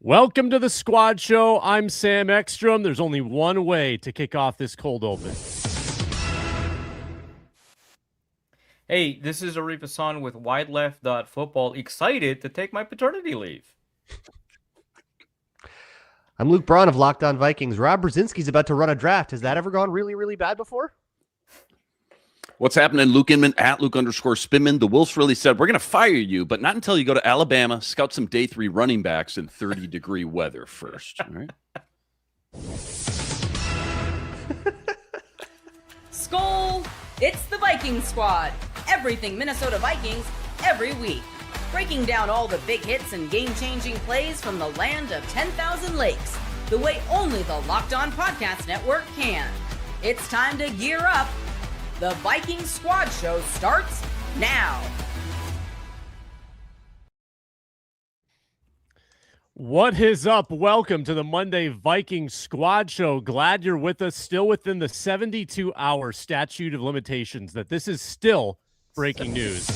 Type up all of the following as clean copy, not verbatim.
Welcome to the Squad Show. I'm Sam Ekstrom. There's only one way to kick off this cold open. Hey, this is Arif Hassan with WideLeft.Football, excited to take my paternity leave. I'm Luke Braun of Locked On Vikings. Rob Brzinski's about to run a draft. Has that ever gone really, really bad before? What's happening? Luke Inman at Luke_Spinman. The Wolves really said, we're going to fire you, but not until you go to Alabama, scout some day 3 running backs in 30-degree weather first. All right. Skol! It's the Viking Squad. Everything Minnesota Vikings every week. Breaking down all the big hits and game-changing plays from the land of 10,000 lakes. The way only the Locked On Podcast Network can. It's time to gear up. The Viking Squad Show starts now. What is up? Welcome to the Monday Viking Squad Show. Glad you're with us, still within the 72-hour statute of limitations, that this is still breaking news.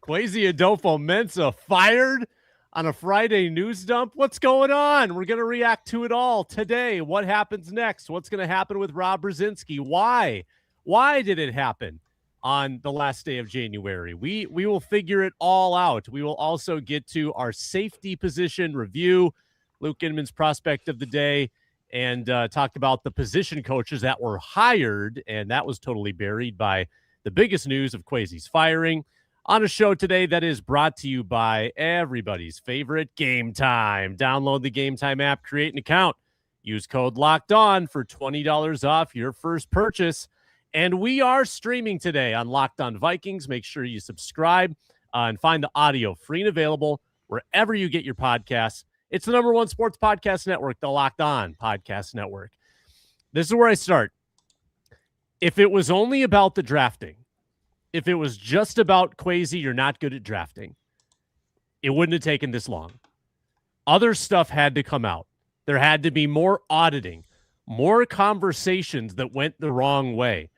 Kwesi Adofo-Mensah fired on a Friday news dump. What's going on? We're going to react to it all today. What happens next? What's going to happen with Rob Brzinski? Why? Why did it happen on the last day of January? We will figure it all out. We will also get to our safety position review, Luke Inman's prospect of the day, and talk about the position coaches that were hired, and that was totally buried by the biggest news of Kwesi's firing. On a show today that is brought to you by everybody's favorite Gametime. Download the Gametime app, create an account, use code LOCKEDON for $20 off your first purchase. And we are streaming today on Locked On Vikings. Make sure you subscribe and find the audio free and available wherever you get your podcasts. It's the #1 sports podcast network, the Locked On Podcast Network. This is where I start. If it was only about the drafting, if it was just about Kwesi, you're not good at drafting, it wouldn't have taken this long. Other stuff had to come out. There had to be more auditing, more conversations that went the wrong way.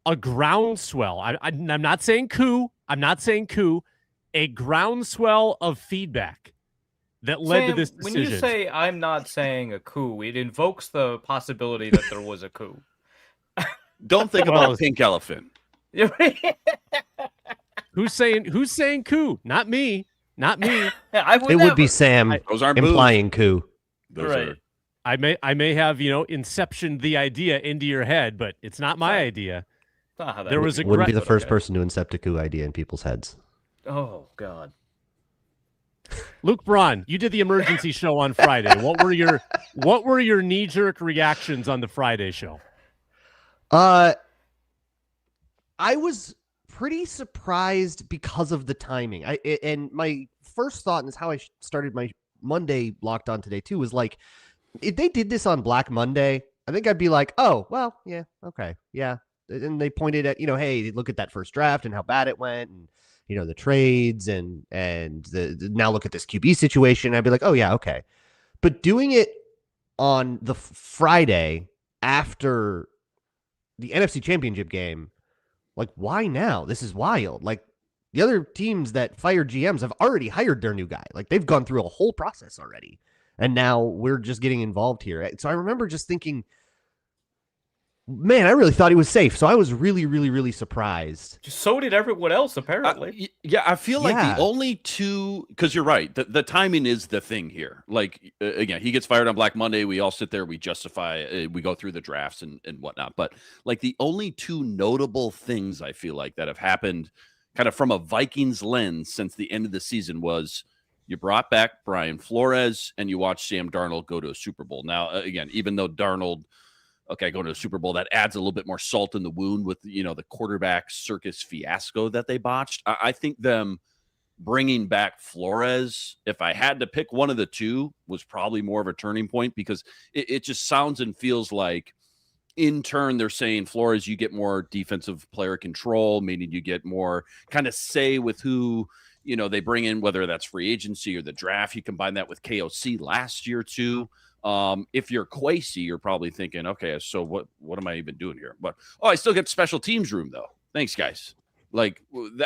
A groundswell. I'm not saying coup. I'm not saying coup. A groundswell of feedback that led to this decision. When you say I'm not saying a coup, it invokes the possibility that there was a coup. Don't think about pink elephant. Who's saying coup? Not me. Not me. It would be Sam Those aren't implying coup. Right. I may have, inceptioned the idea into your head, but it's not my idea. There was Wouldn't be the first person to incept a coup idea in people's heads. Oh God. Luke Braun, you did the emergency show on Friday. What were your knee-jerk reactions on the Friday show? I was pretty surprised because of the timing. And my first thought, and it's how I started my Monday Locked On today too, was like, if they did this on Black Monday, I think I'd be like, oh, well, yeah, okay, yeah. And they pointed at, hey, look at that first draft and how bad it went, and the trades and the now look at this QB situation. I'd be like, oh yeah, okay. But doing it on the Friday after the NFC Championship game, like, why now? This is wild. Like, the other teams that fired GMs have already hired their new guy. Like, they've gone through a whole process already. And now we're just getting involved here. So I remember just thinking, man, I really thought he was safe. So I was really, really, really surprised. So did everyone else, apparently. Yeah, I feel like the only two, because you're right, the timing is the thing here. Like, again, he gets fired on Black Monday. We all sit there, we justify, we go through the drafts and whatnot. But like the only two notable things I feel like that have happened kind of from a Vikings lens since the end of the season was you brought back Brian Flores and you watched Sam Darnold go to a Super Bowl. Now, again, even though Darnold, going to a Super Bowl, that adds a little bit more salt in the wound with, the quarterback circus fiasco that they botched. I think them bringing back Flores, if I had to pick one of the two, was probably more of a turning point, because it just sounds and feels like in turn they're saying, Flores, you get more defensive player control, meaning you get more kind of say with who, they bring in, whether that's free agency or the draft. You combine that with KOC last year too. If you're Kwesi, you're probably thinking, okay, so what am I even doing here? But I still get special teams room though. Thanks, guys. Like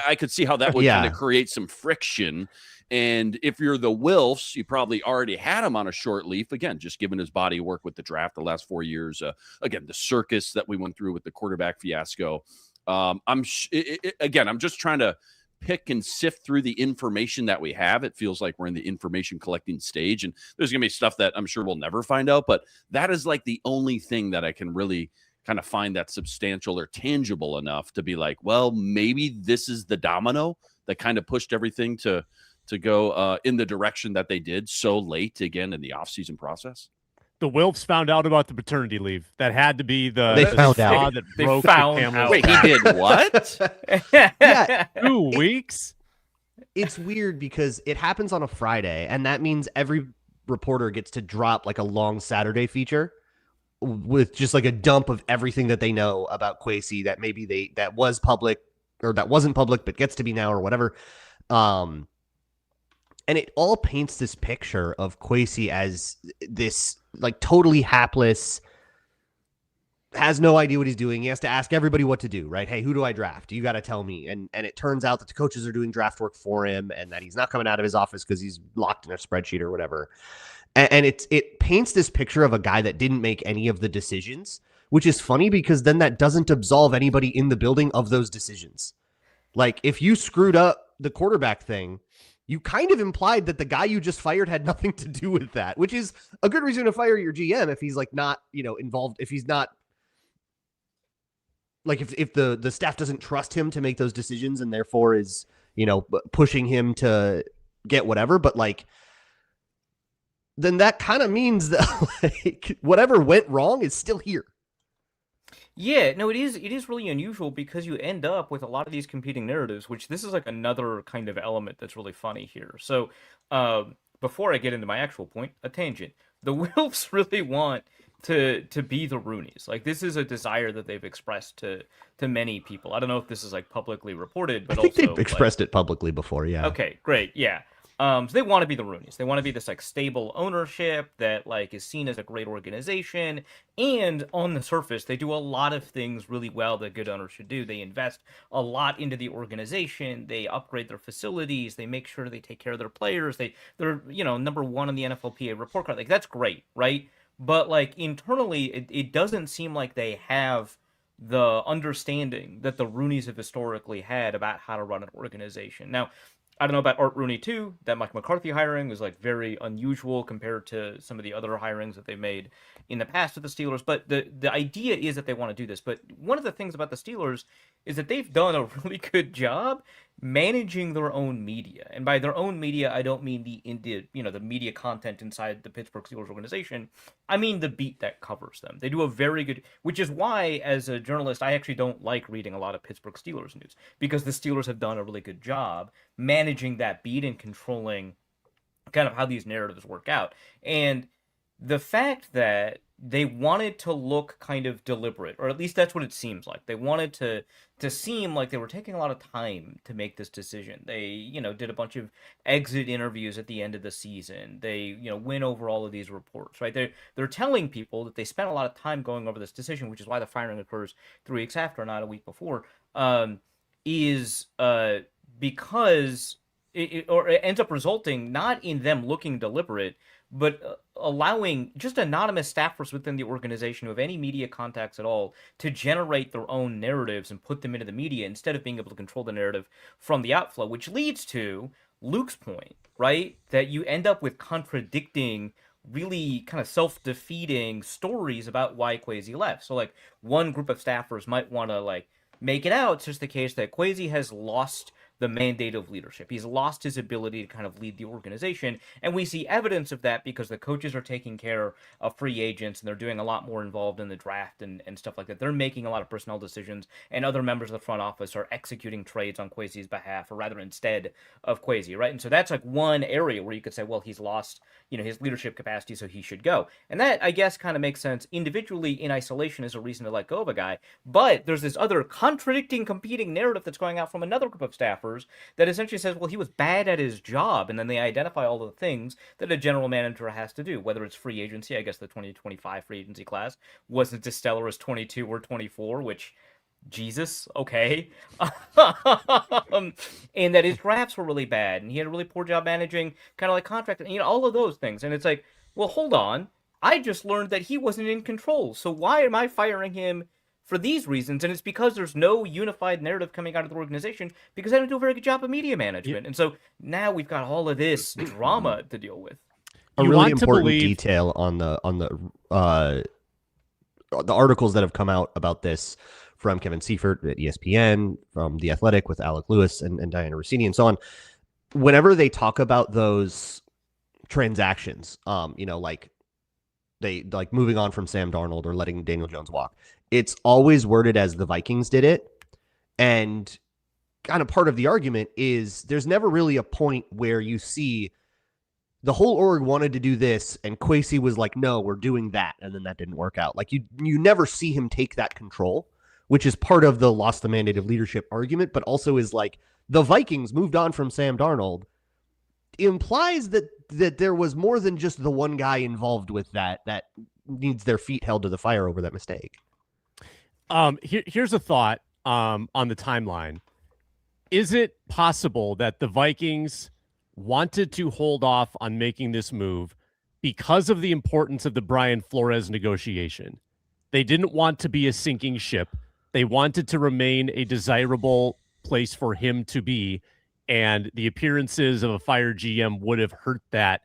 I could see how that would kind Yeah. of create some friction. And if you're the Wilfs, you probably already had him on a short leaf. Again, just given his body of work with the draft the last 4 years. Again, the circus that we went through with the quarterback fiasco. I'm just trying to pick and sift through the information that we have. It feels like we're in the information collecting stage, and there's going to be stuff that I'm sure we'll never find out. But that is like the only thing that I can really kind of find that substantial or tangible enough to be like, well, maybe this is the domino that kind of pushed everything to go in the direction that they did so late again in the offseason process. The Wilfs found out about the paternity leave. That had to be the They the found straw out. that They broke found the camel's out. Wait, he back. did what? Yeah. 2 weeks? It's weird because it happens on a Friday, and that means every reporter gets to drop like a long Saturday feature with just like a dump of everything that they know about Kwesi that maybe that was public or that wasn't public but gets to be now or whatever. And it all paints this picture of Kwesi as this like totally hapless, has no idea what he's doing. He has to ask everybody what to do, right? Hey, who do I draft? You got to tell me. And it turns out that the coaches are doing draft work for him and that he's not coming out of his office because he's locked in a spreadsheet or whatever. And it paints this picture of a guy that didn't make any of the decisions, which is funny because then that doesn't absolve anybody in the building of those decisions. Like if you screwed up the quarterback thing, you kind of implied that the guy you just fired had nothing to do with that, which is a good reason to fire your GM if he's like not, involved, if he's not like if the staff doesn't trust him to make those decisions and therefore is, pushing him to get whatever. But like, then that kind of means that like whatever went wrong is still here. Yeah, no, it is really unusual because you end up with a lot of these competing narratives, which this is like another kind of element that's really funny here. So, before I get into my actual point, a tangent. The Wilfs really want to be the Rooneys. Like this is a desire that they've expressed to many people. I don't know if this is like publicly reported, but I think also they've expressed it publicly before. Yeah. Okay, great. Yeah. So they want to be the Rooneys. They want to be this like stable ownership that like is seen as a great organization. And on the surface, they do a lot of things really well that good owners should do. They invest a lot into the organization. They upgrade their facilities. They make sure they take care of their players. They're number one on the NFLPA report card. Like that's great, right? But like internally, it doesn't seem like they have the understanding that the Rooneys have historically had about how to run an organization. Now, I don't know about Art Rooney too. That Mike McCarthy hiring was like very unusual compared to some of the other hirings that they made in the past with the Steelers. But the idea is that they want to do this. But one of the things about the Steelers is that they've done a really good job managing their own media. And by their own media, I don't mean the media content inside the Pittsburgh Steelers organization. I mean the beat that covers them. They do a very good, which is why as a journalist, I actually don't like reading a lot of Pittsburgh Steelers news because the Steelers have done a really good job managing that beat and controlling kind of how these narratives work out. And the fact that they wanted to look kind of deliberate, or at least that's what it seems like. They wanted to seem like they were taking a lot of time to make this decision. They, did a bunch of exit interviews at the end of the season. They, went over all of these reports, right? They're telling people that they spent a lot of time going over this decision, which is why the firing occurs 3 weeks after, not a week before, because it ends up resulting not in them looking deliberate, but allowing just anonymous staffers within the organization who have any media contacts at all to generate their own narratives and put them into the media instead of being able to control the narrative from the outflow, which leads to Luke's point, right? That you end up with contradicting, really kind of self-defeating stories about why Kwesi left. So like one group of staffers might want to like make it out. It's just the case that Kwesi has lost the mandate of leadership. He's lost his ability to kind of lead the organization. And we see evidence of that because the coaches are taking care of free agents and they're doing a lot more involved in the draft and stuff like that. They're making a lot of personnel decisions and other members of the front office are executing trades on Kwesi's behalf or rather instead of Kwesi, right? And so that's like one area where you could say, well, he's lost, his leadership capacity, so he should go. And that, I guess, kind of makes sense individually in isolation as a reason to let go of a guy. But there's this other contradicting, competing narrative that's going out from another group of staffers that essentially says, well, he was bad at his job, and then they identify all the things that a general manager has to do, whether it's free agency. I guess the 2025 free agency class wasn't as stellar as 22 or 24, which Jesus, okay. And that his drafts were really bad, and he had a really poor job managing kind of like contract, and all of those things. And it's like, well, hold on. I just learned that he wasn't in control. So why am I firing him for these reasons? And it's because there's no unified narrative coming out of the organization because they don't do a very good job of media management. And so now we've got all of this drama to deal with. A really important detail on the articles that have come out about this from Kevin Seifert at ESPN, from The Athletic with Alec Lewis and Diana Rossini and so on. Whenever they talk about those transactions, like they like moving on from Sam Darnold or letting Daniel Jones walk, it's always worded as the Vikings did it. And kind of part of the argument is there's never really a point where you see the whole org wanted to do this and Kwesi was like, no, we're doing that. And then that didn't work out. Like you never see him take that control, which is part of the lost the mandate of leadership argument, but also is like the Vikings moved on from Sam Darnold implies that there was more than just the one guy involved with that needs their feet held to the fire over that mistake. Here's a thought on the timeline. Is it possible that the Vikings wanted to hold off on making this move because of the importance of the Brian Flores negotiation? They didn't want to be a sinking ship. They wanted to remain a desirable place for him to be, and the appearances of a fired GM would have hurt that.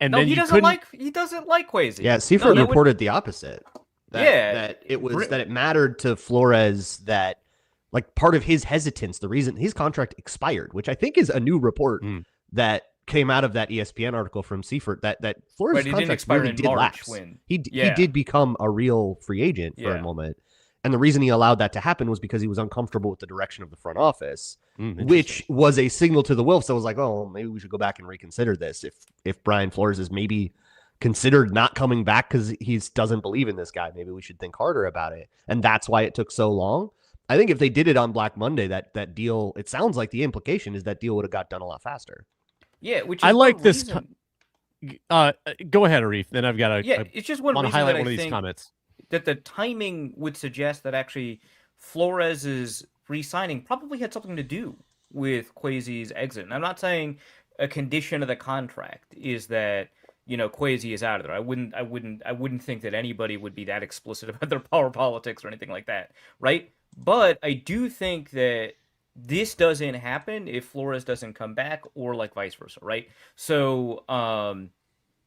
And no, then he doesn't like Kwesi. Yeah, Seifert reported the opposite. That it was that it mattered to Flores that like part of his hesitance, the reason his contract expired, which I think is a new report that came out of that ESPN article from Seifert, that Flores' contract really did lapse. He did become a real free agent for a moment. And the reason he allowed that to happen was because he was uncomfortable with the direction of the front office, which was a signal to the Wilfs that was like, oh, maybe we should go back and reconsider this. If Brian Flores is maybe considered not coming back because he doesn't believe in this guy, maybe we should think harder about it. And that's why it took so long. I think if they did it on Black Monday, that deal, it sounds like the implication is that deal would have got done a lot faster. Yeah, which is I like this. Go ahead, Arif. Then I've got it's just one reason highlight that one I of these think comments. That the timing would suggest that actually Flores' re-signing probably had something to do with Kwesi's exit. And I'm not saying a condition of the contract is that Kwesi is out of there. I wouldn't think that anybody would be that explicit about their power politics or anything like that, right? But I do think that this doesn't happen if Flores doesn't come back, or like vice versa, right? So,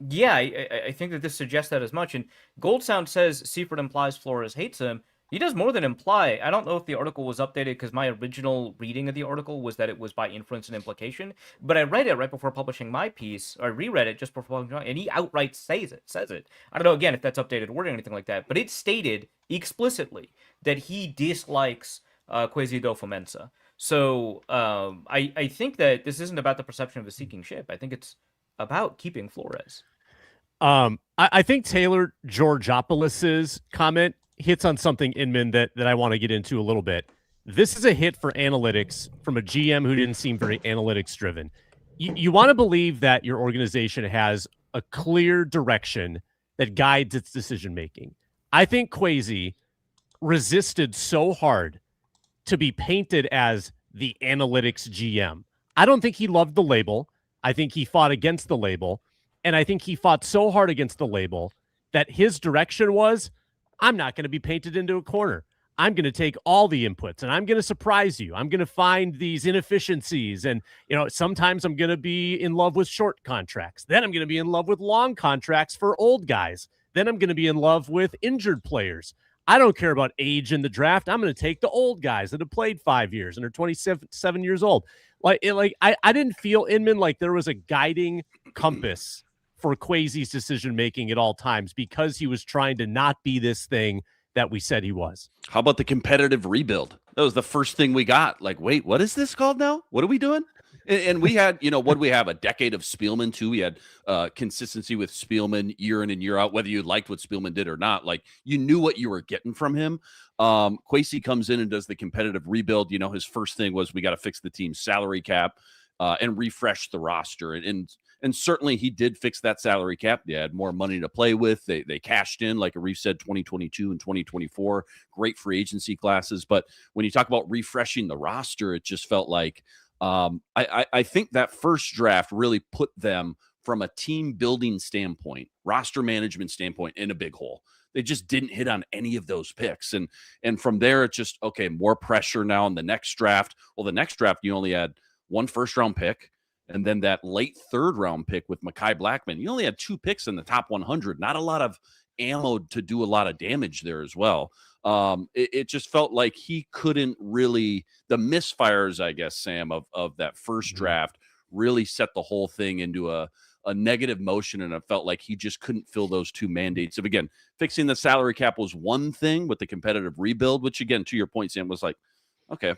yeah, I think that this suggests that as much. And Gold Sound says Seifert implies Flores hates him. He does more than imply. I don't know if the article was updated because my original reading of the article was that it was by inference and implication. But I read it right before publishing my piece, or I reread it just before publishing, and he outright says it. I don't know, again, if that's updated wording or anything like that. But it stated explicitly that he dislikes Kwesi Adofo-Mensah. So I think that this isn't about the perception of a sinking ship. I think it's about keeping Flores. I think Taylor Georgopoulos' comment hits on something, Inman, that I want to get into a little bit. This is a hit for analytics from a GM who didn't seem very analytics driven. You want to believe that your organization has a clear direction that guides its decision making. I think Kwesi resisted so hard to be painted as the analytics GM. I don't think he loved the label. I think he fought against the label. And I think he fought so hard against the label that his direction was, I'm not going to be painted into a corner. I'm going to take all the inputs and I'm going to surprise you. I'm going to find these inefficiencies. And, sometimes I'm going to be in love with short contracts. Then I'm going to be in love with long contracts for old guys. Then I'm going to be in love with injured players. I don't care about age in the draft. I'm going to take the old guys that have played 5 years and are 27 years old. I didn't feel, Inman, like there was a guiding compass for Kwesi's decision-making at all times because he was trying to not be this thing that we said he was. How about the competitive rebuild? That was the first thing we got. Like, wait, what is this called now? What are we doing? And we had, what do we have? A decade of Spielman too. We had consistency with Spielman year in and year out, whether you liked what Spielman did or not. Like, you knew what you were getting from him. Kwesi comes in and does the competitive rebuild. His first thing was we got to fix the team's salary cap. and refresh the roster. And certainly he did fix that salary cap. They had more money to play with. They cashed in, like Arif said, 2022 and 2024, great free agency classes. But when you talk about refreshing the roster, it just felt like I think that first draft really put them from a team building standpoint, roster management standpoint, in a big hole. They just didn't hit on any of those picks. And from there, it's just, okay, more pressure now in the next draft. Well, the next draft, you only had one first-round pick, and then that late third-round pick with Mekhi Blackman. You only had 2 picks in the top 100. Not a lot of ammo to do a lot of damage there as well. It just felt like he couldn't really – the misfires, I guess, Sam, of that first draft really set the whole thing into a negative motion, and it felt like he just couldn't fill those 2 mandates of, again, fixing the salary cap was one thing with the competitive rebuild, which, again, to your point, Sam, was like, okay,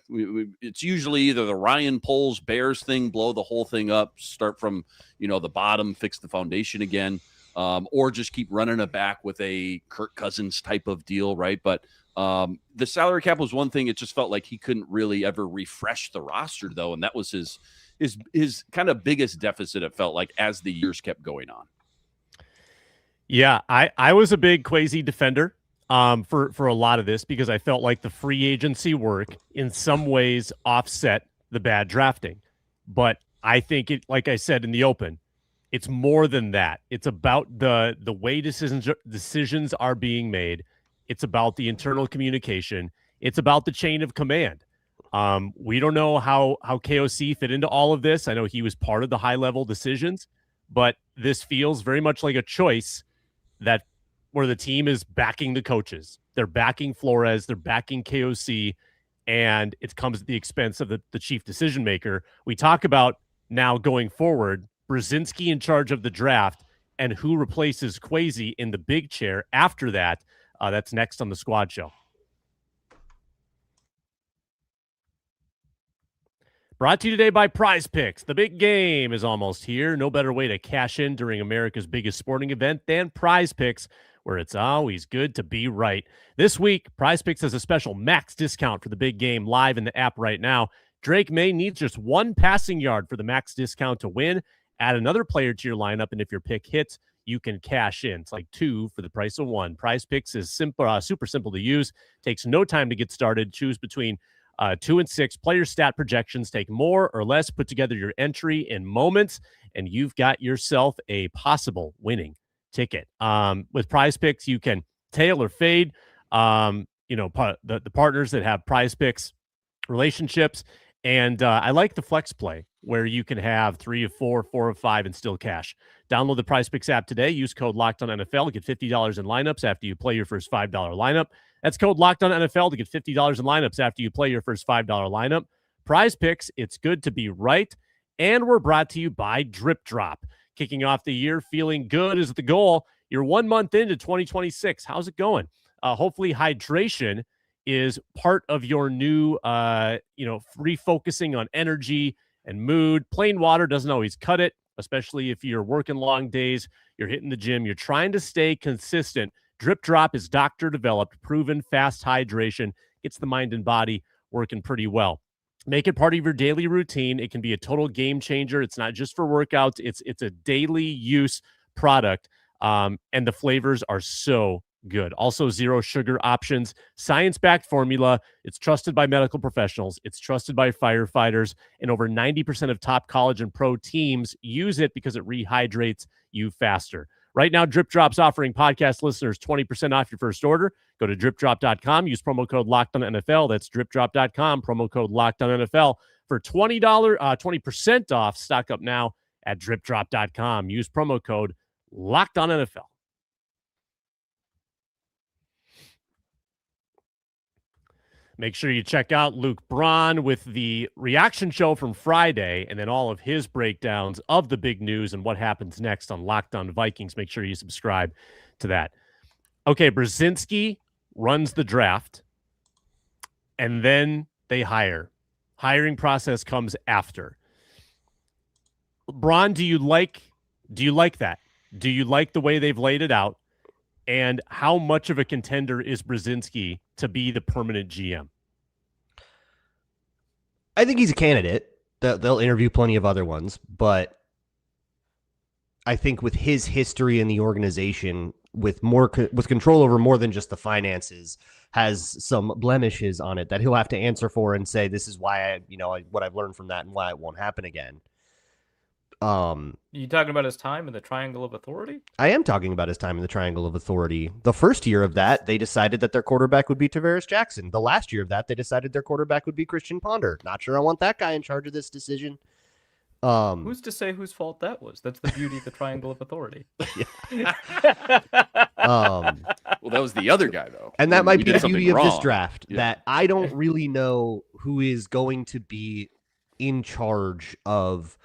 it's usually either the Ryan Poles Bears thing, blow the whole thing up, start from, the bottom, fix the foundation again, or just keep running it back with a Kirk Cousins type of deal, right? But the salary cap was one thing. It just felt like he couldn't really ever refresh the roster, though, and that was his kind of biggest deficit, it felt like, as the years kept going on. Yeah, I was a big Kwesi defender for a lot of this, because I felt like the free agency work in some ways offset the bad drafting. But I think it, like I said in the open, it's more than that. It's about the way decisions are being made. It's about the internal communication. It's about the chain of command. We don't know how KOC fit into all of this. I know he was part of the high-level decisions, but this feels very much like a choice where the team is backing the coaches. They're backing Flores. They're backing KOC, and it comes at the expense of the chief decision maker. We talk about now going forward, Brzinski in charge of the draft, and who replaces Kwesi in the big chair after that. That's next on the Squad Show. Brought to you today by PrizePicks. The big game is almost here. No better way to cash in during America's biggest sporting event than PrizePicks, where it's always good to be right. This week, PrizePicks has a special max discount for the big game live in the app right now. Drake May needs just 1 passing yard for the max discount to win. Add another player to your lineup, and if your pick hits, you can cash in. It's like 2 for the price of 1. PrizePicks is super simple to use. Takes no time to get started. Choose between 2 and 6 player stat projections. Take more or less. Put together your entry in moments, and you've got yourself a possible winning ticket. With PrizePicks, you can tail or fade. The partners that have PrizePicks relationships, and I like the flex play where you can have 3 of 4, 4 of 5, and still cash. Download the PrizePicks app today. Use code LOCKEDONNFL. Get $50 in lineups after you play your first $5 lineup. That's code LOCKEDONNFL to get $50 in lineups after you play your first $5 lineup. PrizePicks, it's good to be right. And we're brought to you by DripDrop. Kicking off the year feeling good is the goal. You're 1 month into 2026. How's it going? Hopefully hydration is part of your new, refocusing on energy and mood. Plain water doesn't always cut it, especially if you're working long days, you're hitting the gym, you're trying to stay consistent. DripDrop is doctor-developed, proven fast hydration. Gets the mind and body working pretty well. Make it part of your daily routine. It can be a total game changer. It's not just for workouts. It's a daily use product, and the flavors are so good. Also, 0 sugar options, science-backed formula. It's trusted by medical professionals. It's trusted by firefighters, and over 90% of top college and pro teams use it because it rehydrates you faster. Right now, DripDrop's offering podcast listeners 20% off your first order. Go to DripDrop.com. Use promo code LOCKEDONNFL. That's DripDrop.com. Promo code LOCKEDONNFL for $20, 20% off. Stock up now at DripDrop.com. Use promo code LOCKEDONNFL. Make sure you check out Luke Braun with the reaction show from Friday, and then all of his breakdowns of the big news and what happens next on Locked On Vikings. Make sure you subscribe to that. Okay, Brzinski runs the draft, and then they hire. Hiring process comes after. Braun, do you like that? Do you like the way they've laid it out? And how much of a contender is Brzinski to be the permanent GM? I think he's a candidate. they'll interview plenty of other ones, but I think with his history in the organization, with control over more than just the finances, has some blemishes on it that he'll have to answer for and say, this is why what I've learned from that and why it won't happen again. You talking about his time in the Triangle of Authority? I am talking about his time in the Triangle of Authority. The first year of that, they decided that their quarterback would be Tavares Jackson. The last year of that, they decided their quarterback would be Christian Ponder. Not sure I want that guy in charge of this decision. Who's to say whose fault that was? That's the beauty of the Triangle of Authority. Well, that was the other guy, though. And that might be the beauty of this wrong. draft, Yeah. that I don't really know who is going to be in charge of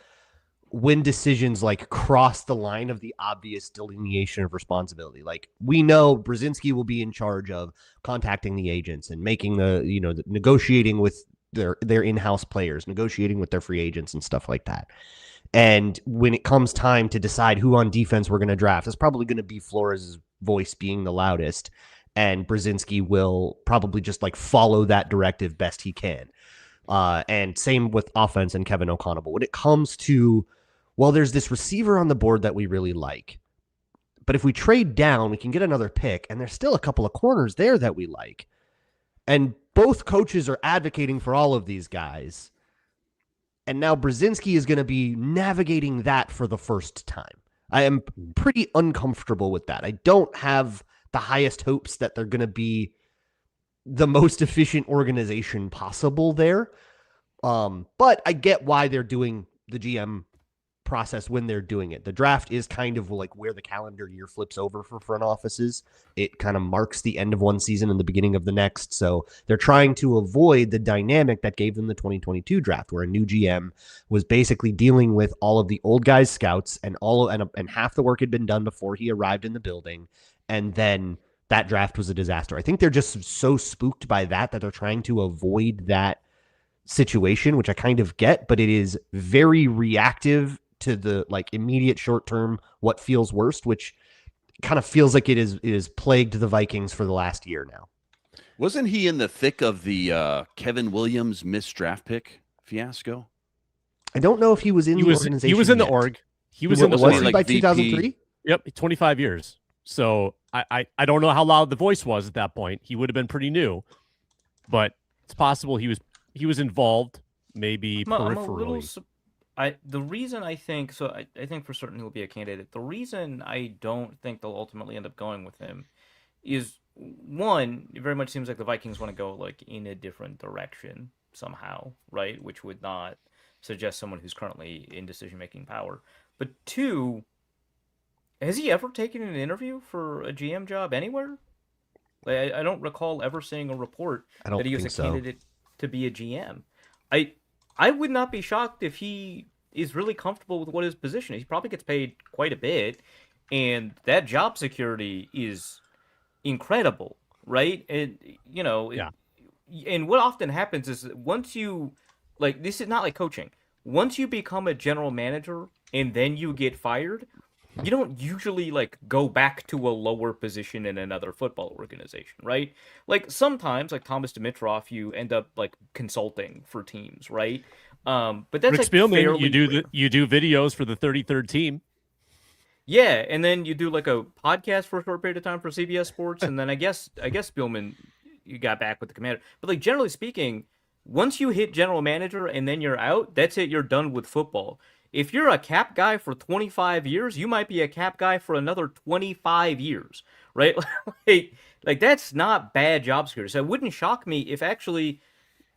when decisions like cross the line of the obvious delineation of responsibility. Like, we know Brzinski will be in charge of contacting the agents and making the negotiating with their in-house players, negotiating with their free agents and stuff like that. And when it comes time to decide who on defense we're going to draft, it's probably going to be Flores' voice being the loudest, and Brzinski will probably just like follow that directive best he can. And same with offense and Kevin O'Connell. But when it comes to, well, there's this receiver on the board that we really like, but if we trade down, we can get another pick, and there's still a couple of corners there that we like. And both coaches are advocating for all of these guys. And now Brzinski is going to be navigating that for the first time. I am pretty uncomfortable with that. I don't have the highest hopes that they're going to be the most efficient organization possible there. But I get why they're doing the GM process when they're doing it. The draft is kind of like where the calendar year flips over for front offices. It kind of marks the end of one season and the beginning of the next. So they're trying to avoid the dynamic that gave them the 2022 draft, where a new GM was basically dealing with all of the old guys' scouts and and half the work had been done before he arrived in the building. And then that draft was a disaster. I think they're just so spooked by that they're trying to avoid that situation, which I kind of get, but it is very reactive to the like immediate short term, what feels worst, which kind of feels like it is plagued the Vikings for the last year now. Wasn't he in the thick of the Kevin Williams missed draft pick fiasco? I don't know if he was in the organization. He was in the yet. org. He was in the was org. he by 2003? Yep, 25 years. So I don't know how loud the voice was at that point. He would have been pretty new, but it's possible he was involved, maybe peripherally. The reason I think so, I think for certain he'll be a candidate. The reason I don't think they'll ultimately end up going with him is, one, it very much seems like the Vikings want to go like in a different direction somehow, right? Which would not suggest someone who's currently in decision-making power. But two, has he ever taken an interview for a GM job anywhere? Like, I don't recall ever seeing a report that he was a candidate to be a GM. I would not be shocked if he is really comfortable with what his position is. He probably gets paid quite a bit, and that job security is incredible, right? And, Yeah. And what often happens is that once you, like, this is not like coaching. Once you become a general manager and then you get fired, you don't usually like go back to a lower position in another football organization, right? Like sometimes, like Thomas Dimitroff, you end up like consulting for teams, right? But that's Rick like Spielman, you do videos for the 33rd team. Yeah, and then you do like a podcast for a short period of time for CBS Sports, and then I guess Spielman, you got back with the Commander. But like generally speaking, once you hit general manager and then you're out, that's it. You're done with football. If you're a cap guy for 25 years, you might be a cap guy for another 25 years, right? like that's not bad job security. So it wouldn't shock me if actually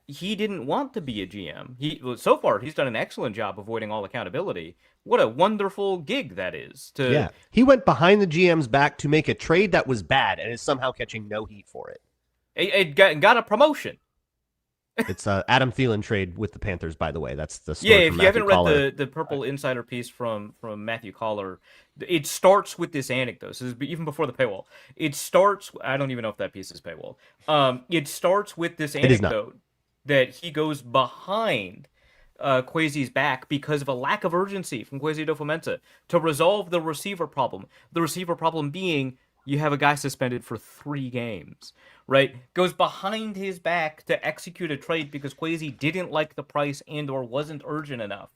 he didn't want to be a GM. So far, he's done an excellent job avoiding all accountability. What a wonderful gig that is. Yeah, he went behind the GM's back to make a trade that was bad and is somehow catching no heat for it. It got a promotion. It's Adam Thielen trade with the Panthers, by the way. That's the story. Yeah, if from you haven't Matthew read the Purple Insider piece from Matthew Collar, it starts with this anecdote. So this is even before the paywall. It starts. I don't even know if that piece is paywall. It starts with this anecdote that he goes behind Kwesi's back because of a lack of urgency from Kwesi Adofo-Mensah to resolve the receiver problem. The receiver problem being you have a guy suspended for 3 games, right? Goes behind his back to execute a trade because Kwesi didn't like the price and or wasn't urgent enough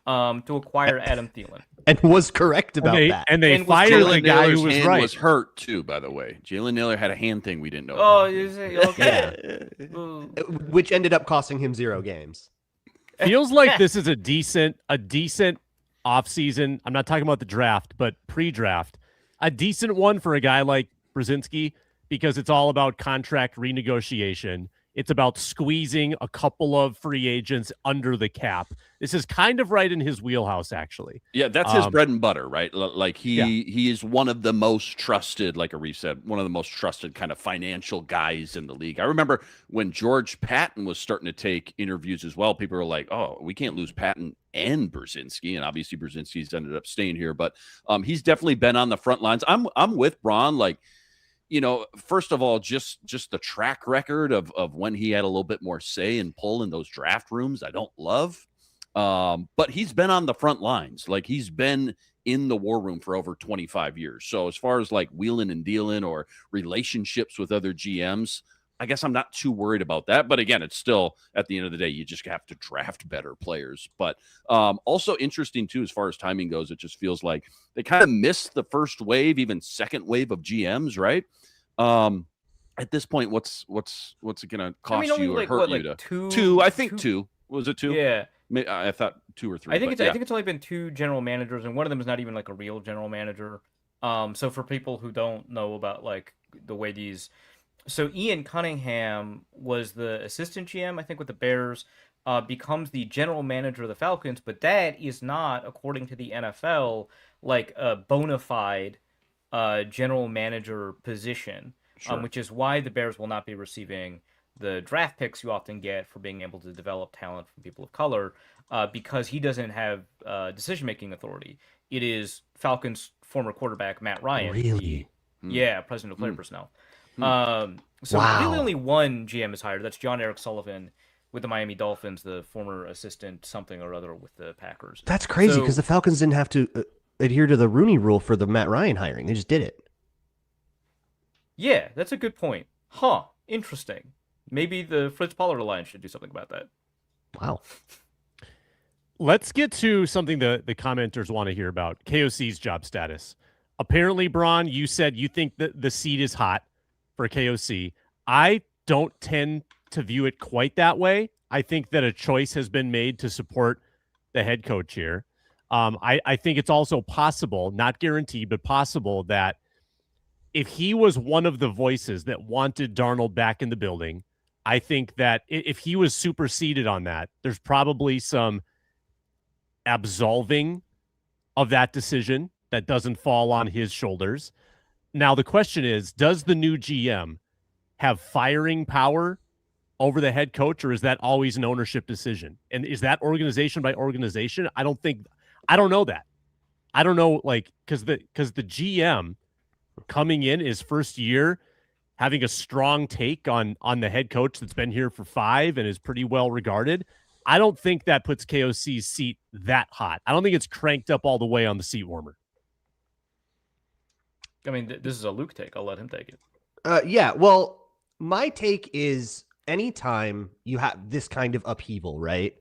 to acquire Adam Thielen. And was correct about that. And they And was fired the Jalen guy Naylor's who was hand right. was hurt too, by the way. Jalen Naylor had a hand thing we didn't know. Oh, about. is it? Okay. Ooh. Which ended up costing him 0 games. Feels like this is a decent offseason. I'm not talking about the draft, but pre-draft. A decent one for a guy like Brzinski because it's all about contract renegotiation. It's about squeezing a couple of free agents under the cap. This is kind of right in his wheelhouse, actually. Yeah, that's his bread and butter, right? Like he is one of the most trusted, like Arif said, one of the most trusted kind of financial guys in the league. I remember when George Patton was starting to take interviews as well, people were like, oh, we can't lose Patton and Brzinski. And obviously Brzinski's ended up staying here, but he's definitely been on the front lines. I'm with Braun, like, you know, first of all, just the track record of when he had a little bit more say and pull in those draft rooms, I don't love. But he's been on the front lines. Like, he's been in the war room for over 25 years. So as far as like wheeling and dealing or relationships with other GMs, I guess I'm not too worried about that. But again, it's still, at the end of the day, you just have to draft better players. But also interesting too, as far as timing goes, it just feels like they kind of missed the first wave, even second wave of GMs, right? At this point, what's it going to cost you or hurt you to two? I think two. Was it 2? Yeah. I thought 2 or 3. I think it's only been 2 general managers, and one of them is not even like a real general manager. So for people who don't know about like the way these, so Ian Cunningham was the assistant GM, I think, with the Bears, becomes the general manager of the Falcons, but that is not, according to the NFL, like a bona fide general manager position, Sure. which is why the Bears will not be receiving the draft picks you often get for being able to develop talent from people of color, because he doesn't have decision-making authority. It is Falcons' former quarterback, Matt Ryan. Really? President of player personnel. So really only one GM is hired. That's John Eric Sullivan with the Miami Dolphins, the former assistant something or other with the Packers. That's crazy because the Falcons didn't have to adhere to the Rooney Rule for the Matt Ryan hiring. They just did it. Yeah, that's a good point. Huh. Interesting. Maybe the Fritz Pollard Alliance should do something about that. Wow. Let's get to something the commenters want to hear about, KOC's job status. Apparently, Braun, you said you think that the seat is hot for KOC. I don't tend to view it quite that way. I think that a choice has been made to support the head coach here. I think it's also possible, not guaranteed, but possible that if he was one of the voices that wanted Darnold back in the building, I think that if he was superseded on that, there's probably some absolving of that decision that doesn't fall on his shoulders. Now, the question is, does the new GM have firing power over the head coach, or is that always an ownership decision? And is that organization by organization? I don't know that. I don't know, like, because the GM coming in his first year, having a strong take on the head coach that's been here for 5 and is pretty well regarded, I don't think that puts KOC's seat that hot. I don't think it's cranked up all the way on the seat warmer. I mean, this is a Luke take. I'll let him take it. Yeah, well, my take is anytime you have this kind of upheaval, right,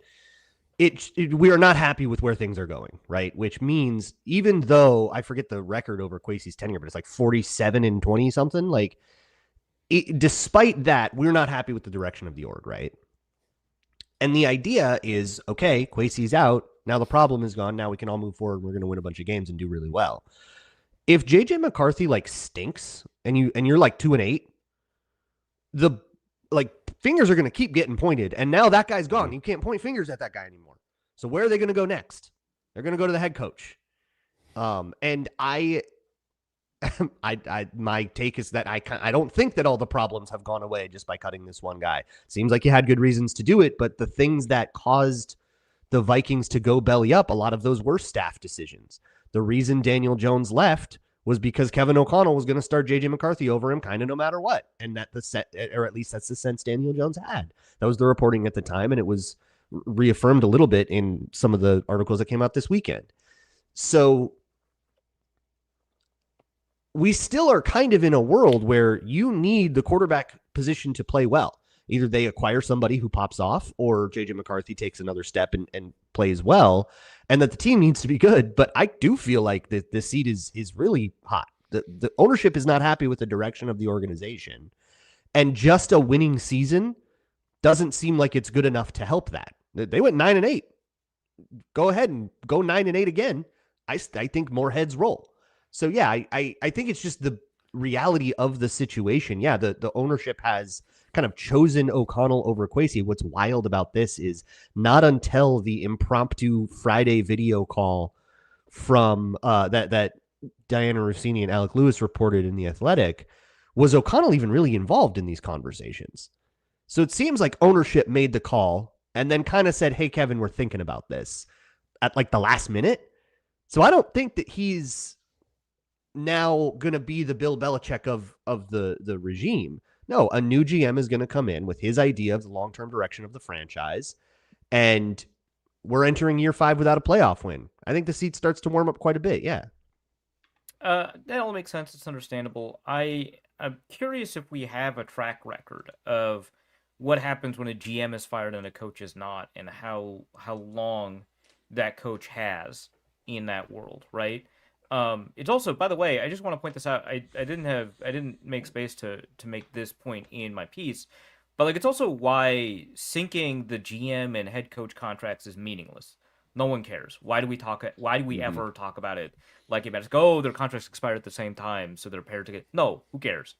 we are not happy with where things are going, right? Which means even though I forget the record over Kwesi's tenure, but it's like 47 and 20 something, like despite that, we're not happy with the direction of the org, right? And the idea is, okay, Kwesi's out. Now the problem is gone. Now we can all move forward. We're going to win a bunch of games and do really well. If JJ McCarthy like stinks and you're like 2-8, the like fingers are going to keep getting pointed. And now that guy's gone. You can't point fingers at that guy anymore. So where are they going to go next? They're going to go to the head coach. And my take is that I don't think that all the problems have gone away just by cutting this one guy. Seems like you had good reasons to do it, but the things that caused the Vikings to go belly up, a lot of those were staff decisions. The reason Daniel Jones left was because Kevin O'Connell was going to start JJ McCarthy over him kind of no matter what. And that or at least that's the sense Daniel Jones had. That was the reporting at the time, and it was reaffirmed a little bit in some of the articles that came out this weekend. So we still are kind of in a world where you need the quarterback position to play well. Either they acquire somebody who pops off, or JJ McCarthy takes another step and plays well, and that the team needs to be good. But I do feel like the seat is really hot. The ownership is not happy with the direction of the organization, and just a winning season doesn't seem like it's good enough to help that. They went 9-8. Go ahead and go 9-8 again. I think more heads roll. So yeah, I think it's just the reality of the situation. Yeah, the ownership has kind of chosen O'Connell over Kwesi. What's wild about this is not until the impromptu Friday video call from that Diana Rossini and Alec Lewis reported in The Athletic was O'Connell even really involved in these conversations. So it seems like ownership made the call and then kind of said, hey, Kevin, we're thinking about this at like the last minute. So I don't think that he's now going to be the Bill Belichick of the regime. No, a new GM is going to come in with his idea of the long-term direction of the franchise, and we're entering year 5 without a playoff win. I think the seat starts to warm up quite a bit, yeah. That all makes sense. It's understandable. I'm curious if we have a track record of what happens when a GM is fired and a coach is not, and how long that coach has in that world, right? It's also, by the way, I just want to point this out. I didn't make space to make this point in my piece, but like it's also why syncing the GM and head coach contracts is meaningless. No one cares. Why do we ever talk about it like it matters? Oh, their contracts expired at the same time, so they're paired together. No, who cares?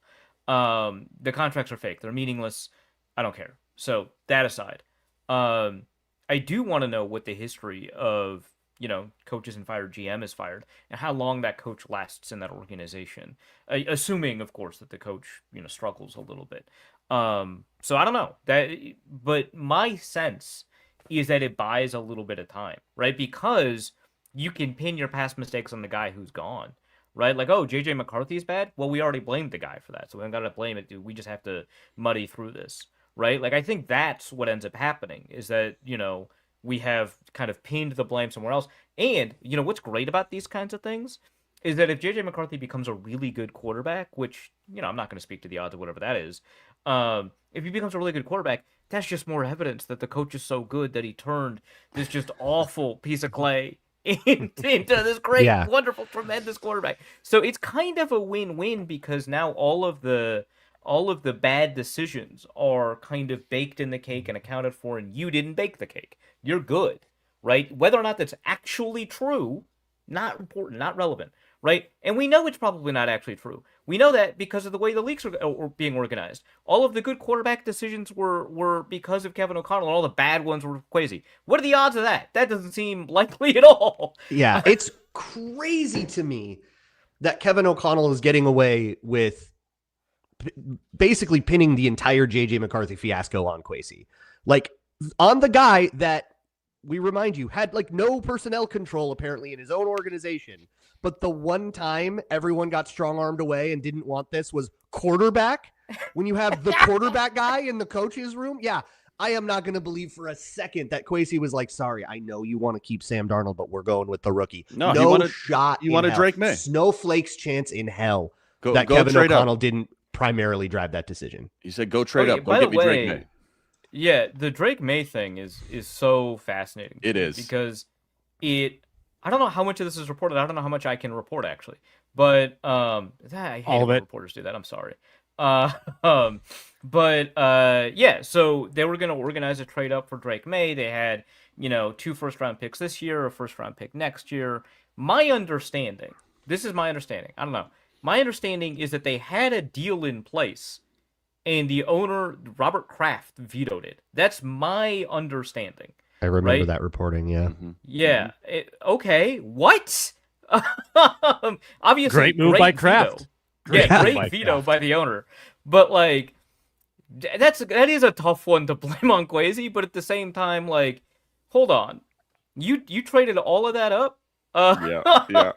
The contracts are fake. They're meaningless. I don't care. So that aside, I do want to know what the history of coaches and fired GM is fired, and how long that coach lasts in that organization, assuming, of course, that the coach struggles a little bit. So I don't know that, but my sense is that it buys a little bit of time, right? Because you can pin your past mistakes on the guy who's gone, right? Like, oh, JJ McCarthy is bad. Well, we already blamed the guy for that, so we don't got to blame it, dude. We just have to muddy through this, right? Like, I think that's what ends up happening is that we have kind of pinned the blame somewhere else. And, what's great about these kinds of things is that if JJ McCarthy becomes a really good quarterback, which, I'm not going to speak to the odds of whatever that is. If he becomes a really good quarterback, that's just more evidence that the coach is so good that he turned this just awful piece of clay into this great, wonderful, tremendous quarterback. So it's kind of a win-win because now all of the bad decisions are kind of baked in the cake and accounted for, and you didn't bake the cake. You're good, right? Whether or not that's actually true, not important, not relevant, right? And we know it's probably not actually true. We know that because of the way the leagues are being organized. All of the good quarterback decisions were because of Kevin O'Connell, and all the bad ones were Kwesi. What are the odds of that? That doesn't seem likely at all. Yeah, it's crazy to me that Kevin O'Connell is getting away with basically pinning the entire JJ McCarthy fiasco on Kwesi. Like, on the guy that, we remind you, had like no personnel control apparently in his own organization, but the one time everyone got strong-armed away and didn't want this was quarterback. When you have the quarterback guy in the coach's room, yeah, I am not going to believe for a second that Kwesi was like, sorry, I know you want to keep Sam Darnold, but we're going with the rookie. No shot. You wanted Drake May. Snowflake's chance in hell that Kevin O'Connell didn't primarily drive that decision. He said, go trade up. Go get me Drake May. Yeah, the Drake May thing is so fascinating. It is. Because I don't know how much of this is reported. I don't know how much I can report, actually. But I hate when reporters do that. I'm sorry. Yeah, so they were going to organize a trade up for Drake May. They had, 2 first-round picks this year, a first-round pick next year. My understanding, this is my understanding, I don't know. My understanding is that they had a deal in place, and the owner, Robert Kraft, vetoed it. That's my understanding. I remember that reporting, yeah. Mm-hmm. Yeah. Okay, what? Obviously, great move by Kraft. Great veto by the owner. But, like, that is a tough one to blame on Kwesi, but at the same time, like, hold on. You traded all of that up? Yeah.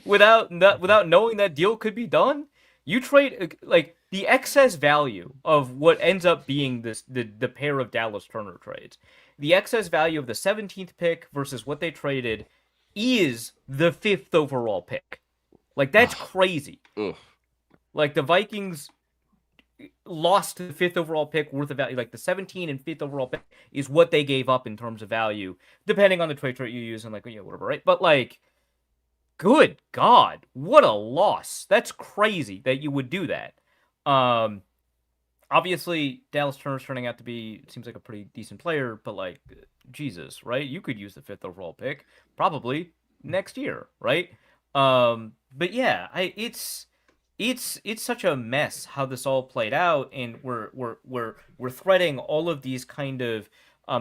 without knowing that deal could be done? You trade, like, the excess value of what ends up being the pair of Dallas Turner trades. The excess value of the 17th pick versus what they traded is the 5th overall pick. Like, that's crazy. Ugh. Like, the Vikings lost the 5th overall pick worth of value. Like, the 17 and 5th overall pick is what they gave up in terms of value, depending on the trade chart you use and, like, whatever, right? But, like, good God, what a loss. That's crazy that you would do that. Obviously, Dallas Turner's turning out to be, seems like a pretty decent player, but, like, Jesus, right? You could use the 5th overall pick probably next year, right? But yeah, it's such a mess how this all played out, and we're threading all of these kind of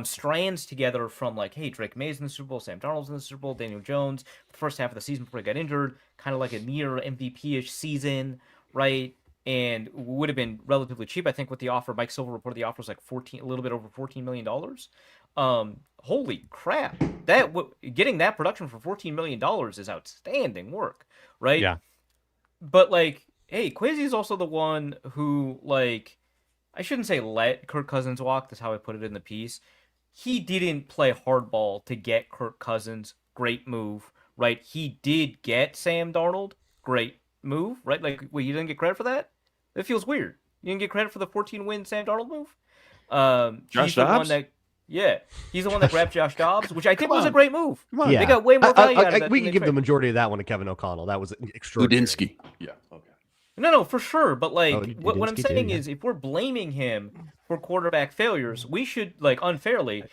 strands together from, like, hey, Drake May's in the Super Bowl, Sam Darnold's in the Super Bowl, Daniel Jones, the first half of the season before he got injured, kind of like a near MVP-ish season, right? And would have been relatively cheap. I think with the offer, Mike Silver reported the offer was like a little bit over $14 million. Holy crap! Getting that production for $14 million is outstanding work, right? Yeah. But, like, hey, Kwesi is also the one who, like, I shouldn't say let Kirk Cousins walk. That's how I put it in the piece. He didn't play hardball to get Kirk Cousins. Great move, right? He did get Sam Darnold. Great move, right? Like, wait, you didn't get credit for that? It feels weird. You didn't get credit for the 14-win Sam Darnold move? Josh Dobbs? He's the one that grabbed Josh Dobbs, which I think was a great move. Come on. Yeah. They got way more value out of that. We can give the majority of that one to Kevin O'Connell. That was extraordinary. Udinski. Yeah. Okay. No, for sure. But, like, what I'm Brzinski saying too, yeah. is, if we're blaming him for quarterback failures, we should, like, unfairly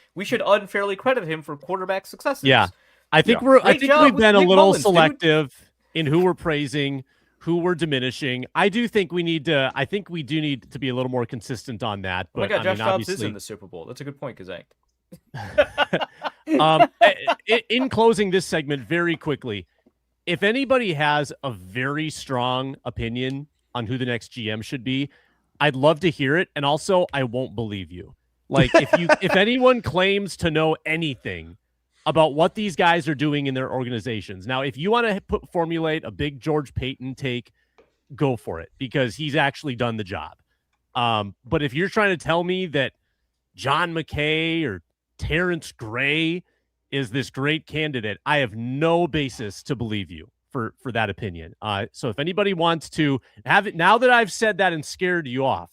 credit him for quarterback successes. Yeah. I think Yeah. I think job we've with been a Nick little Mullins, dude. selective in who we're praising, who we're diminishing. I do think we need to be a little more consistent on that. Oh my But God, I Josh mean, Dobbs is obviously, in the Super Bowl. That's a good point, Kazank. in closing this segment very quickly, if anybody has a very strong opinion on who the next GM should be, I'd love to hear it. And also, I won't believe you. Like, if anyone claims to know anything about what these guys are doing in their organizations. Now, if you want to formulate a big George Payton take, go for it, because he's actually done the job. But if you're trying to tell me that John McKay or Terrence Gray is this great candidate, I have no basis to believe you for that opinion. So if anybody wants to have it, now that I've said that and scared you off,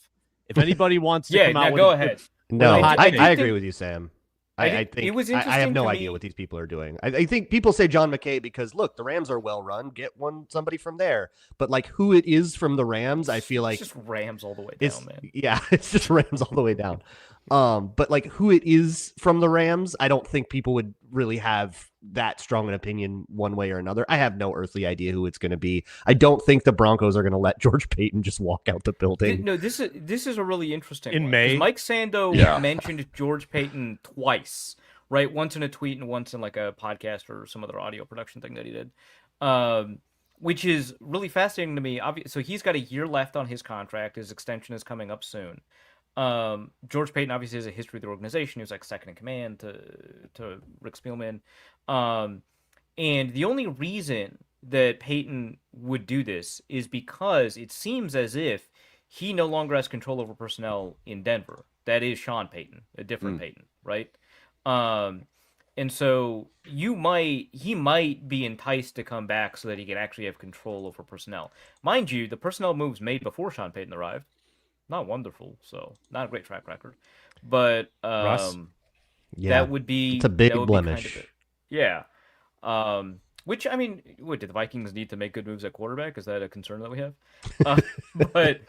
if anybody wants to come out with go ahead. No, I I agree think- with you, Sam. I I think think it was I have interesting no to idea me- what these people are doing. I think people say John McKay because, look, the Rams are well run. Get somebody from there. But, like, who it is from the Rams, I feel like It's just Rams all the way it's down, man. yeah, it's just Rams all the way down. But, like, who it is from the Rams, I don't think people would really have that strong an opinion one way or another. I have no earthly idea who it's going to be. I don't think the Broncos are going to let George Payton just walk out the building. No, this is a really interesting In one, 'cause May? Mike Sando Yeah. mentioned George Payton twice, right? Once in a tweet and once in, like, a podcast or some other audio production thing that he did, which is really fascinating to me. So he's got a year left on his contract. His extension is coming up soon. George Payton obviously has a history with the organization. He was, like, second in command to Rick Spielman. And the only reason that Payton would do this is because it seems as if he no longer has control over personnel in Denver. That is Sean Payton, a different Payton, right? And so he might be enticed to come back so that he can actually have control over personnel. Mind you, the personnel moves made before Sean Payton arrived, not wonderful, so not a great track record. But Russ? Yeah, that would be it's a big that would be kind blemish. of it. Yeah. Which, I mean, what, did the Vikings need to make good moves at quarterback? Is that a concern that we have? But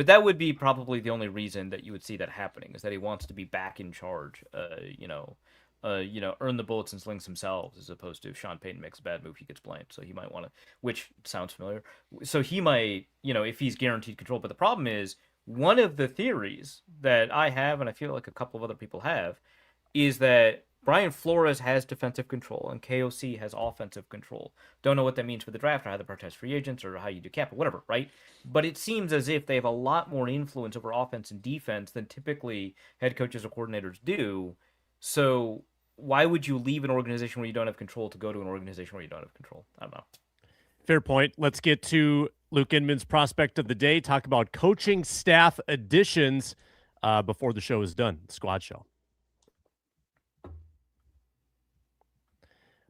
that would be probably the only reason that you would see that happening, is that he wants to be back in charge. Earn the bullets and slings himself, as opposed to if Sean Payton makes a bad move, he gets blamed. So he might want to, which sounds familiar. So he might, if he's guaranteed control. But the problem is, one of the theories that I have, and I feel like a couple of other people have, is that Brian Flores has defensive control and KOC has offensive control. Don't know what that means for the draft or how they protest free agents or how you do cap or whatever, right? But it seems as if they have a lot more influence over offense and defense than typically head coaches or coordinators do. So why would you leave an organization where you don't have control to go to an organization where you don't have control? I don't know. Fair point. Let's get to Luke Inman's prospect of the day. Talk about coaching staff additions before the show is done. Squad show.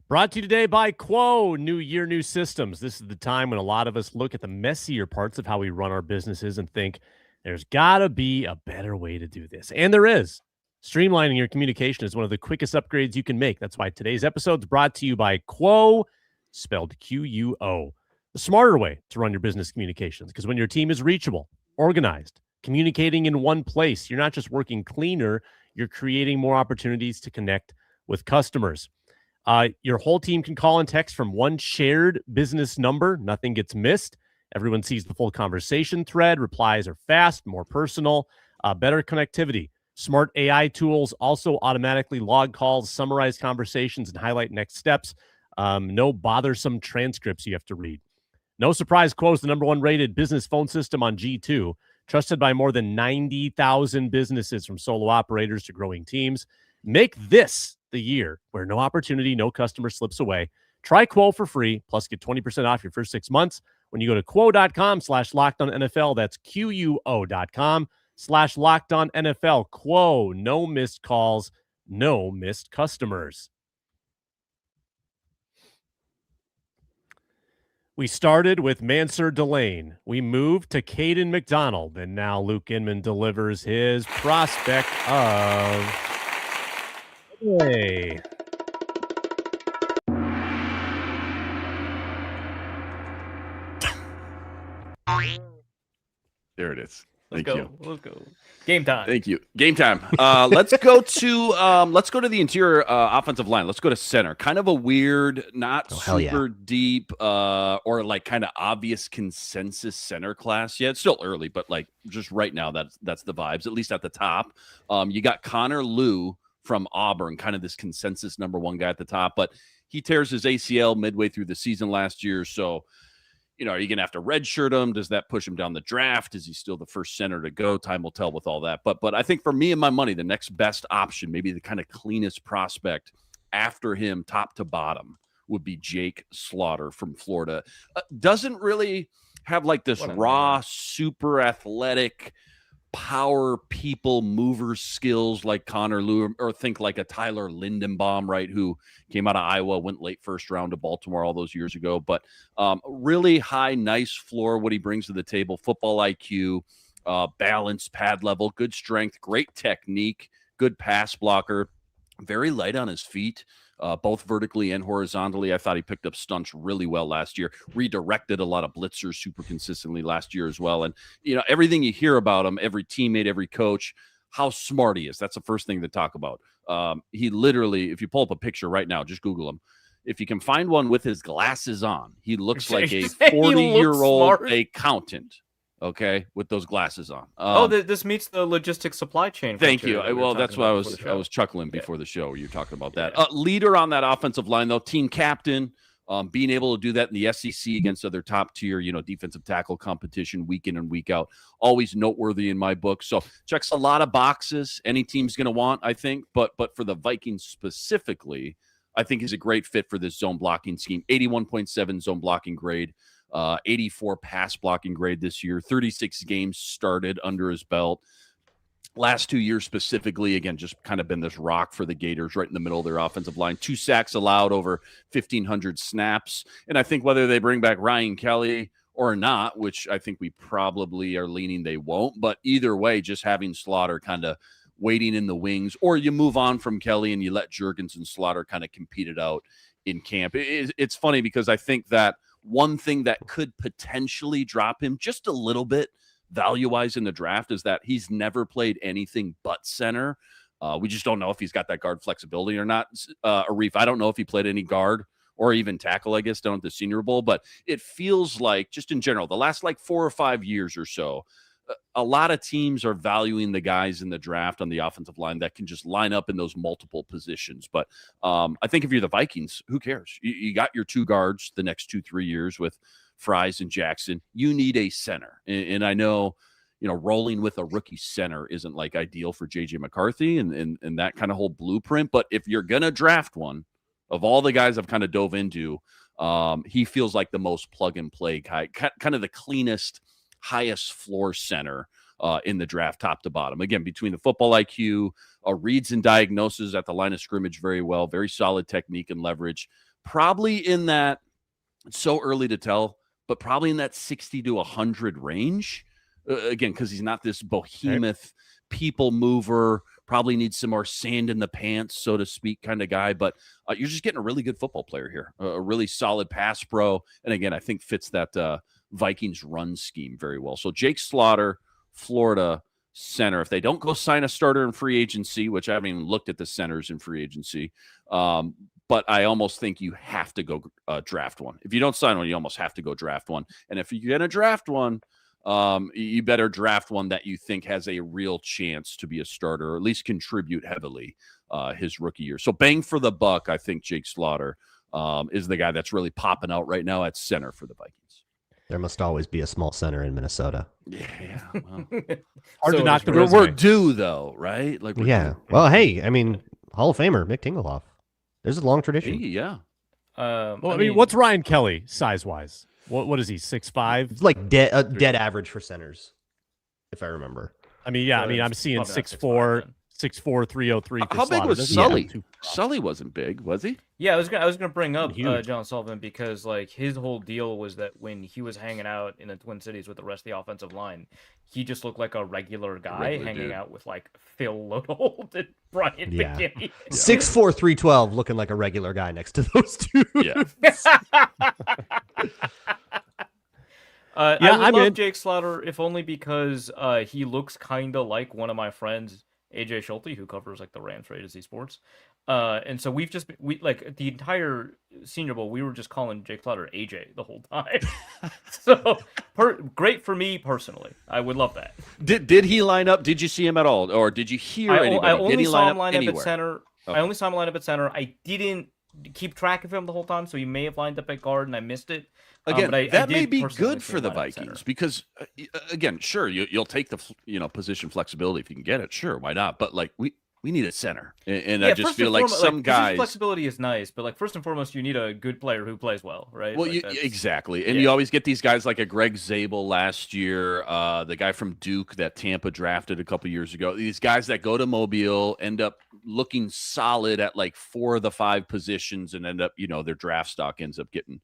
Brought to you today by Quo. New year, new systems. This is the time when a lot of us look at the messier parts of how we run our businesses and think there's got to be a better way to do this. And there is. Streamlining your communication is one of the quickest upgrades you can make. That's why today's episode is brought to you by Quo, spelled Q-U-O. The smarter way to run your business communications, because when your team is reachable, organized, communicating in one place, you're not just working cleaner, you're creating more opportunities to connect with customers. Your whole team can call and text from one shared business number. Nothing gets missed. Everyone sees the full conversation thread. Replies are fast, more personal, better connectivity. Smart AI tools also automatically log calls, summarize conversations, and highlight next steps. No bothersome transcripts you have to read. No surprise, Quo is the #1 rated business phone system on G2, trusted by more than 90,000 businesses, from solo operators to growing teams. Make this the year where no opportunity, no customer slips away. Try Quo for free, plus get 20% off your first 6 months when you go to quo.com/LockedOnNFL. That's QUO.com/LockedOnNFL. Quo, no missed calls, no missed customers. We started with Mansur Delane. We moved to Caden McDonald, and now Luke Inman delivers his prospect of... Hey. There it is. Let's Thank go. you. Let's go. Game time. Thank you. Game time. Let's go to the interior offensive line. Let's go to center. Kind of a weird, not super deep, or like kind of obvious consensus center class. Yeah, it's still early, but like just right now, that's the vibes. At least at the top, you got Connor Lew from Auburn, kind of this consensus #1 guy at the top, but he tears his ACL midway through the season last year. So, are you going to have to redshirt him? Does that push him down the draft? Is he still the first center to go? Time will tell with all that. But I think for me and my money, the next best option, maybe the kind of cleanest prospect after him, top to bottom, would be Jake Slaughter from Florida. Doesn't really have like this raw, super athletic, power people mover skills like Connor Lew, or think like a Tyler Lindenbaum, right, who came out of Iowa, went late first round to Baltimore all those years ago. But really high, nice floor, what he brings to the table, football IQ, balance, pad level, good strength, great technique, good pass blocker, very light on his feet. Both vertically and horizontally. I thought he picked up stunts really well last year, redirected a lot of blitzers super consistently last year as well. And, everything you hear about him, every teammate, every coach, how smart he is. That's the first thing to talk about. He literally, if you pull up a picture right now, just Google him. If you can find one with his glasses on, he looks like a 40-year-old accountant. Okay, with those glasses on. This meets the logistics supply chain. Thank you. Well, that's why I was chuckling before the show. You're talking about that. Leader on that offensive line, though, team captain, being able to do that in the SEC against other top tier, defensive tackle competition week in and week out, always noteworthy in my book. So checks a lot of boxes. Any team's going to want, I think, but for the Vikings specifically, I think he's a great fit for this zone blocking scheme. 81.7 zone blocking grade. 84 pass blocking grade this year, 36 games started under his belt. Last 2 years specifically, again, just kind of been this rock for the Gators right in the middle of their offensive line. 2 sacks allowed, over 1,500 snaps. And I think whether they bring back Ryan Kelly or not, which I think we probably are leaning they won't, but either way, just having Slaughter kind of waiting in the wings, or you move on from Kelly and you let Jurgens and Slaughter kind of compete it out in camp. It's funny because I think that one thing that could potentially drop him just a little bit value-wise in the draft is that he's never played anything but center. We just don't know if he's got that guard flexibility or not. Arif, I don't know if he played any guard or even tackle, I guess, down at the Senior Bowl, but it feels like, just in general, the last 4 or 5 years or so, a lot of teams are valuing the guys in the draft on the offensive line that can just line up in those multiple positions. But I think if you're the Vikings, who cares? You got your 2 guards the next 2-3 years with Fries and Jackson. You need a center. And I know, rolling with a rookie center isn't ideal for JJ McCarthy and that kind of whole blueprint. But if you're going to draft one, of all the guys I've kind of dove into, he feels like the most plug and play guy, kind of the cleanest, highest floor center in the draft, top to bottom. Again, between the football IQ, reads and diagnoses at the line of scrimmage very well, very solid technique and leverage, probably in that, it's so early to tell, but probably in that 60 to 100 range. Again, because he's not this behemoth people mover, probably needs some more sand in the pants, so to speak, kind of guy. But you're just getting a really good football player here, a really solid pass pro. And again, I think fits that Vikings run scheme very well. So Jake Slaughter, Florida center. If they don't go sign a starter in free agency, which I haven't even looked at the centers in free agency, but I almost think you have to go draft one. If you don't sign one, you almost have to go draft one. And if you're going to draft one, you better draft one that you think has a real chance to be a starter, or at least contribute heavily his rookie year. So bang for the buck, I think Jake Slaughter is the guy that's really popping out right now at center for the Vikings. There must always be a small center in Minnesota. Yeah. Well. Hard to knock the we're resume. due, though, right? Like, Yeah. due. Well, hey, I mean, Hall of Famer, Mick Tingelhoff. There's a long tradition. Hey, yeah. Well, I mean, what's Ryan Kelly size-wise? What is he, 6'5"? It's like dead average for centers, if I remember. I mean, yeah, I'm seeing 6'4", 303. How big was Sully? Sully wasn't big, was he? Yeah, I was gonna bring up Huge. John Sullivan because like his whole deal was that when he was hanging out in the Twin Cities with the rest of the offensive line, he just looked like a regular guy hanging out with like Phil Lodeholt and Brian McKinney. 6'4", 312, looking like a regular guy next to those two. Yeah. I love Jake Slaughter, if only because he looks kind of like one of my friends, AJ Schulte, who covers like the Rams for A2Z Sports. And so we like the entire Senior Bowl, we were just calling Jake Slaughter AJ the whole time. So great for me personally. I would love that. Did he line up? Did you see him at all, or did you hear anybody? I only did he saw line him line up up anywhere? at center. Okay. I only saw him line up at center. I didn't keep track of him the whole time, so he may have lined up at guard and I missed it. Again, but that I may did be personally good see for him the line up at center. Vikings because, again, sure, you'll take the position flexibility if you can get it. Sure, why not? But like we need a center, and I just feel like some guys flexibility is nice, but like first and foremost, you need a good player who plays well, right? Well, like exactly, and you always get these guys like a Greg Zabel last year, the guy from Duke that Tampa drafted a couple years ago. These guys that go to Mobile end up looking solid at like 4 of the 5 positions, and end up their draft stock ends up getting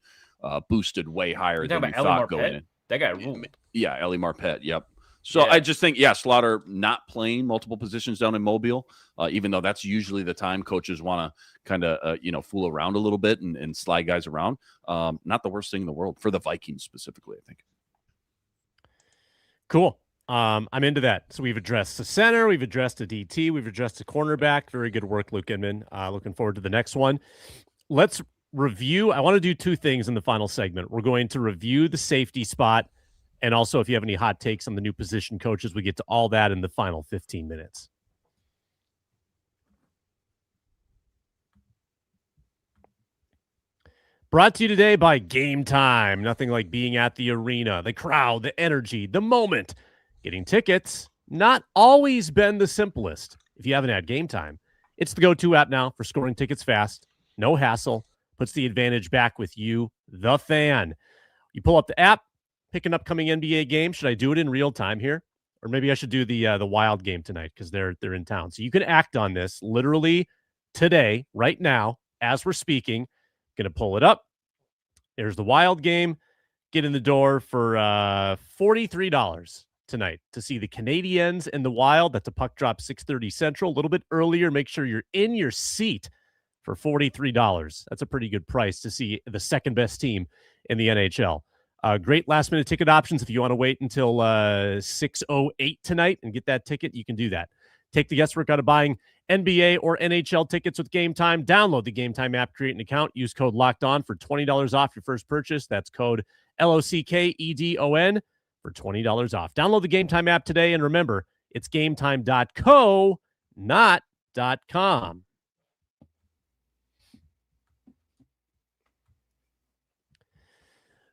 boosted way higher than we thought going in. That guy ruled. Yeah, Ellie Marpet. Yep. So I just think, Slaughter not playing multiple positions down in Mobile, even though that's usually the time coaches want to kind of, fool around a little bit and slide guys around. Not the worst thing in the world for the Vikings specifically, I think. Cool. I'm into that. So we've addressed the center, we've addressed the DT, we've addressed the cornerback. Very good work, Luke Inman. Looking forward to the next one. Let's review. I want to do 2 things in the final segment. We're going to review the safety spot. And also, if you have any hot takes on the new position coaches, we get to all that in the final 15 minutes. Brought to you today by Gametime. Nothing like being at the arena, the crowd, the energy, the moment. Getting tickets, not always been the simplest. If you haven't had Gametime, it's the go-to app now for scoring tickets fast. No hassle. Puts the advantage back with you, the fan. You pull up the app, pick an upcoming NBA game. Should I do it in real time here? Or maybe I should do the Wild game tonight because they're in town. So you can act on this literally today, right now, as we're speaking. Going to pull it up. There's the Wild game. Get in the door for $43 tonight to see the Canadiens and the Wild. That's a puck drop 6:30 Central. A little bit earlier. Make sure you're in your seat for $43. That's a pretty good price to see the second best team in the NHL. Great last-minute ticket options. If you want to wait until 6:08 tonight and get that ticket, you can do that. Take the guesswork out of buying NBA or NHL tickets with Gametime. Download the Gametime app, create an account, use code LOCKEDON for $20 off your first purchase. That's code LOCKEDON for $20 off. Download the Gametime app today, and remember, it's gametime.co, not .com.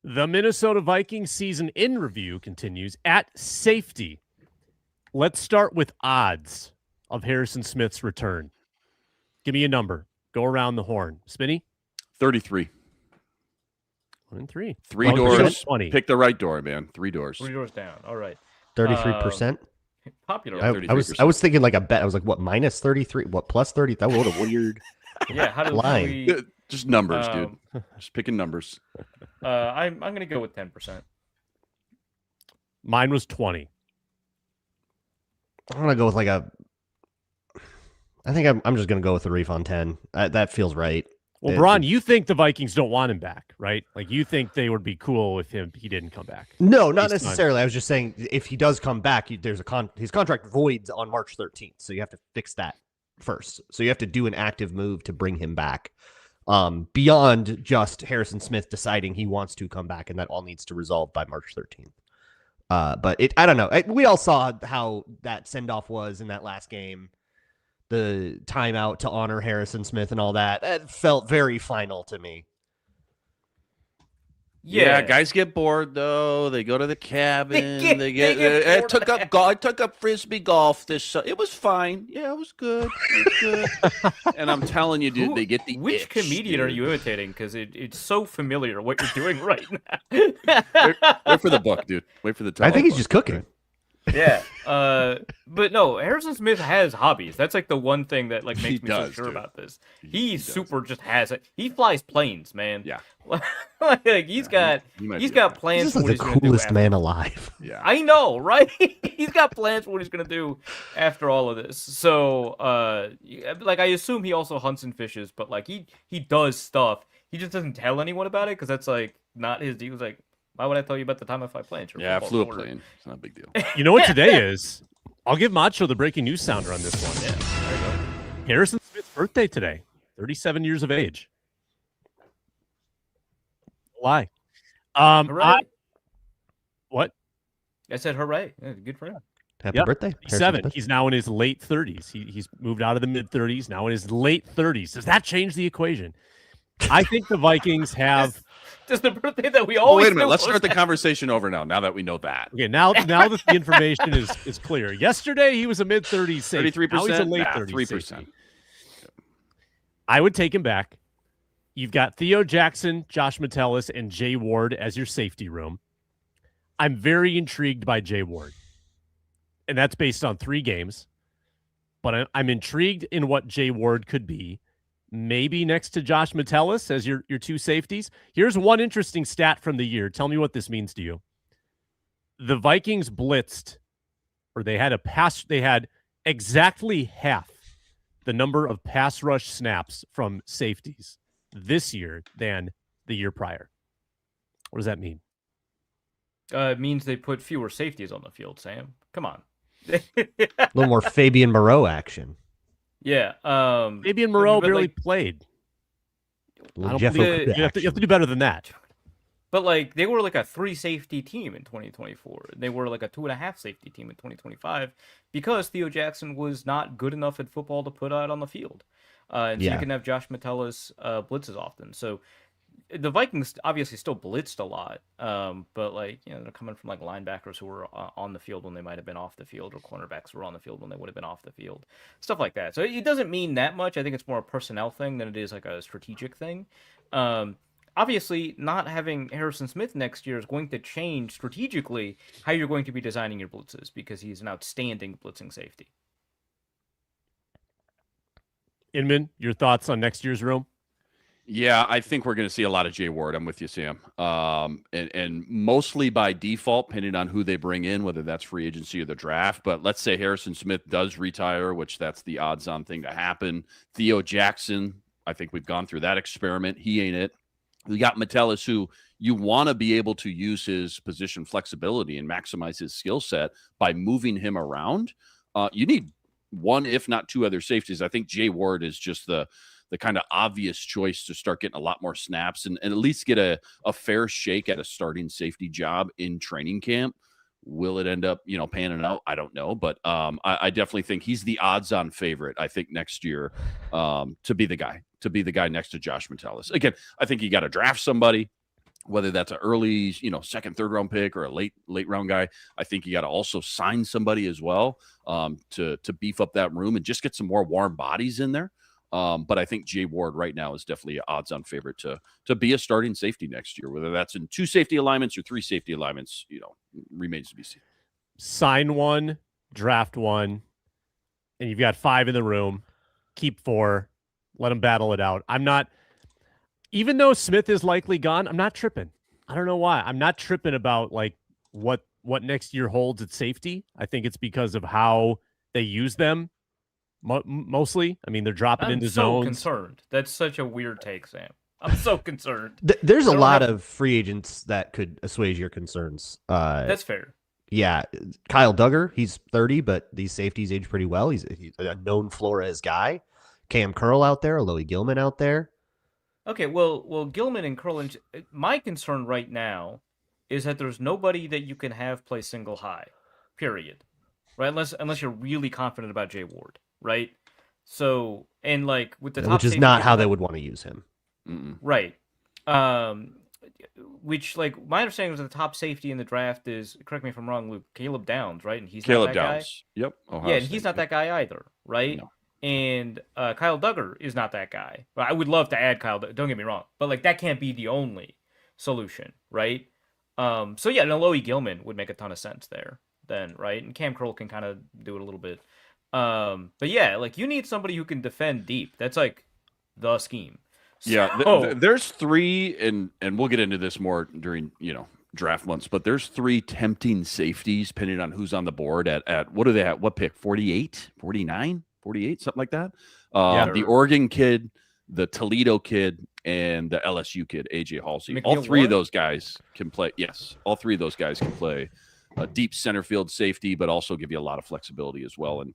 The Minnesota Vikings season in review continues at safety. Let's start with odds of Harrison Smith's return. Give me a number. Go around the horn. Spinny? 33. 1 and 3. 3 doors. 20. Pick the right door, man. 3 doors. 3 doors down. All right. 33%. Popular. Yeah, I was thinking like a bet. I was like, what, minus 33? What, plus 30? That was a weird Yeah, how do line. we... Just numbers, dude. Just picking numbers. I'm gonna go with 10%. Mine was 20. I'm gonna go with I think I'm just gonna go with the refund 10. That feels right. Well, Braun, you think the Vikings don't want him back, right? Like you think they would be cool if he didn't come back. No, not necessarily. I was just saying if he does come back, his contract voids on March 13th, so you have to fix that first. So you have to do an active move to bring him back. Beyond just Harrison Smith deciding he wants to come back, and that all needs to resolve by March 13th. But I don't know. We all saw how that send-off was in that last game. The timeout to honor Harrison Smith and all that. That felt very final to me. Yeah, guys get bored though. They go to the cabin. I took up frisbee golf this. It was fine. Yeah, it was good. And I'm telling you, dude, they get the Which itch, comedian dude. are you imitating? Because it's so familiar what you're doing right now. Wait for the book, dude. Wait for the title. I think he's just cooking. Yeah. But no, Harrison Smith has hobbies. That's like the one thing that like makes me so sure about this. He super just has it. He flies planes, man. Yeah. Like he's got plans. He's for like what the he's coolest gonna do man alive. Yeah. I know, right? He's got plans for what he's gonna do after all of this. So, like I assume he also hunts and fishes, but like he does stuff. He just doesn't tell anyone about it because that's like not his deal. He was like, why would I tell you about the time I fly planes? Yeah, I flew a plane. It's not a big deal. You know what today is? I'll give Macho the breaking news sounder on this one. Yeah, there you go. Harrison Smith's birthday today. 37 years of age. Why? Hooray. What? I said hooray. Yeah, good for him. Happy birthday. Harrison 7. Smith. He's now in his late 30s. He's moved out of the mid 30s, now in his late 30s. Does that change the equation? I think the Vikings have. Just the birthday that we always. Wait a minute. Let's start the conversation over now. Now that we know that. Okay, now that the information is clear. Yesterday he was a mid 30s safety. 33%. Now he's a late 30s 3%. safety. I would take him back. You've got Theo Jackson, Josh Metellus, and Jay Ward as your safety room. I'm very intrigued by Jay Ward, and that's based on 3 games. But I'm intrigued in what Jay Ward could be. Maybe next to Josh Metellus as your 2 safeties. Here's one interesting stat from the year. Tell me what this means to you. The Vikings blitzed, or they had exactly half the number of pass rush snaps from safeties this year than the year prior. What does that mean? It means they put fewer safeties on the field, Sam. Come on. A little more Fabian Moreau action. Yeah. Fabian Moreau barely played. I don't Jeff believe Okuda you have to do better than that. But like they were like a 3 safety team in 2024. They were like a 2.5 safety team in 2025 because Theo Jackson was not good enough at football to put out on the field. And so you can have Josh Metellus blitz as often. So the Vikings obviously still blitzed a lot, but like they're coming from like linebackers who were on the field when they might have been off the field, or cornerbacks who were on the field when they would have been off the field, stuff like that. So it doesn't mean that much. I think it's more a personnel thing than it is like a strategic thing. Obviously, not having Harrison Smith next year is going to change strategically how you're going to be designing your blitzes because he's an outstanding blitzing safety. Inman, your thoughts on next year's room? Yeah, I think we're going to see a lot of Jay Ward. I'm with you, Sam. And mostly by default, depending on who they bring in, whether that's free agency or the draft. But let's say Harrison Smith does retire, which that's the odds-on thing to happen. Theo Jackson, I think we've gone through that experiment. He ain't it. We got Metellus, who you want to be able to use his position flexibility and maximize his skill set by moving him around. You need 1, if not 2 other safeties. I think Jay Ward is just the kind of obvious choice to start getting a lot more snaps and at least get a fair shake at a starting safety job in training camp. Will it end up, panning out? I don't know. But I definitely think he's the odds-on favorite, I think, next year to be the guy next to Josh Metellus. Again, I think you got to draft somebody, whether that's an early, 2nd, 3rd round pick or a late round guy. I think you got to also sign somebody as well to beef up that room and just get some more warm bodies in there. But I think Jay Ward right now is definitely an odds-on favorite to be a starting safety next year. Whether that's in 2 safety alignments or 3 safety alignments, remains to be seen. Sign 1, draft 1, and you've got 5 in the room. Keep 4. Let them battle it out. I'm not even though Smith is likely gone, I'm not tripping. I don't know why. I'm not tripping about like what next year holds at safety. I think it's because of how they use them mostly. I mean, they're dropping I'm into so zones. concerned. That's such a weird take, Sam. I'm so concerned. There's a They don't lot have- of free agents that could assuage your concerns. That's fair. Yeah, Kyle Duggar, he's 30, but these safeties age pretty well. He's a known Flores guy. Cam Curl out there, Alohi Gilman out there. Okay, well, Gilman and Curlin. My concern right now is that there's nobody that you can have play single high, period. Right, unless you're really confident about Jay Ward, right? So, and like with the top Which is safety- not how they would want to use him. right? Which like my understanding was that the top safety in the draft is, correct me if I'm wrong, Luke, Caleb Downs, right? And he's Caleb not that Downs. Yep. Ohio guy. Yeah, and State, he's not that guy either, right? No. And Kyle Duggar is not that guy. But I would love to add Kyle. Don't get me wrong, but like that can't be the only solution, right? So yeah, and Alohi Gilman would make a ton of sense there, then, right? And Cam Curl can kind of do it a little bit. But yeah, like you need somebody who can defend deep. That's like the scheme. Yeah, So- there's three, and we'll get into this more during draft months, but there's three tempting safeties depending on who's on the board at what do they have? What pick? 48, 49, 48, something like that. The Oregon kid, the Toledo kid, and the LSU kid, AJ Halsey. McNeil All three of Warren? those guys can play. Yes, all three of those guys can play a deep center field safety, but also give you a lot of flexibility as well. And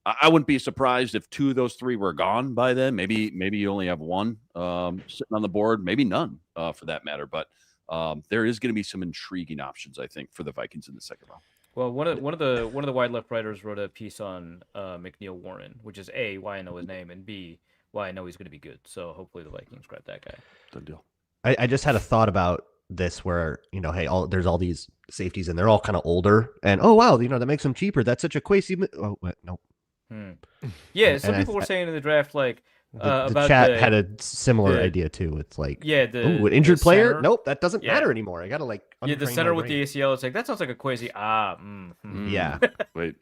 I wouldn't be surprised if two of those three were gone by then. Maybe you only have one sitting on the board, maybe none for that matter. But there is going to be some intriguing options, I think, for the Vikings in the second round. Well, one of the wide left writers wrote a piece on McNeil Warren, which is A, why I know his name, and B, why I know he's going to be good. So hopefully the Vikings grab that guy. Done deal. I just had a thought about this where, hey, there's all these safeties and they're all kind of older. And, oh, wow, that makes them cheaper. That's such a Kwesi. Oh, no. Yeah, some And people were saying in the draft, like, The about chat the, had a similar the- idea, too. It's like, yeah, an injured the player? center- Nope, that doesn't Yeah. matter anymore. I got to, the untrain center my with brain. the ACL. It's like, that sounds like a Kwesi. Yeah. Wait.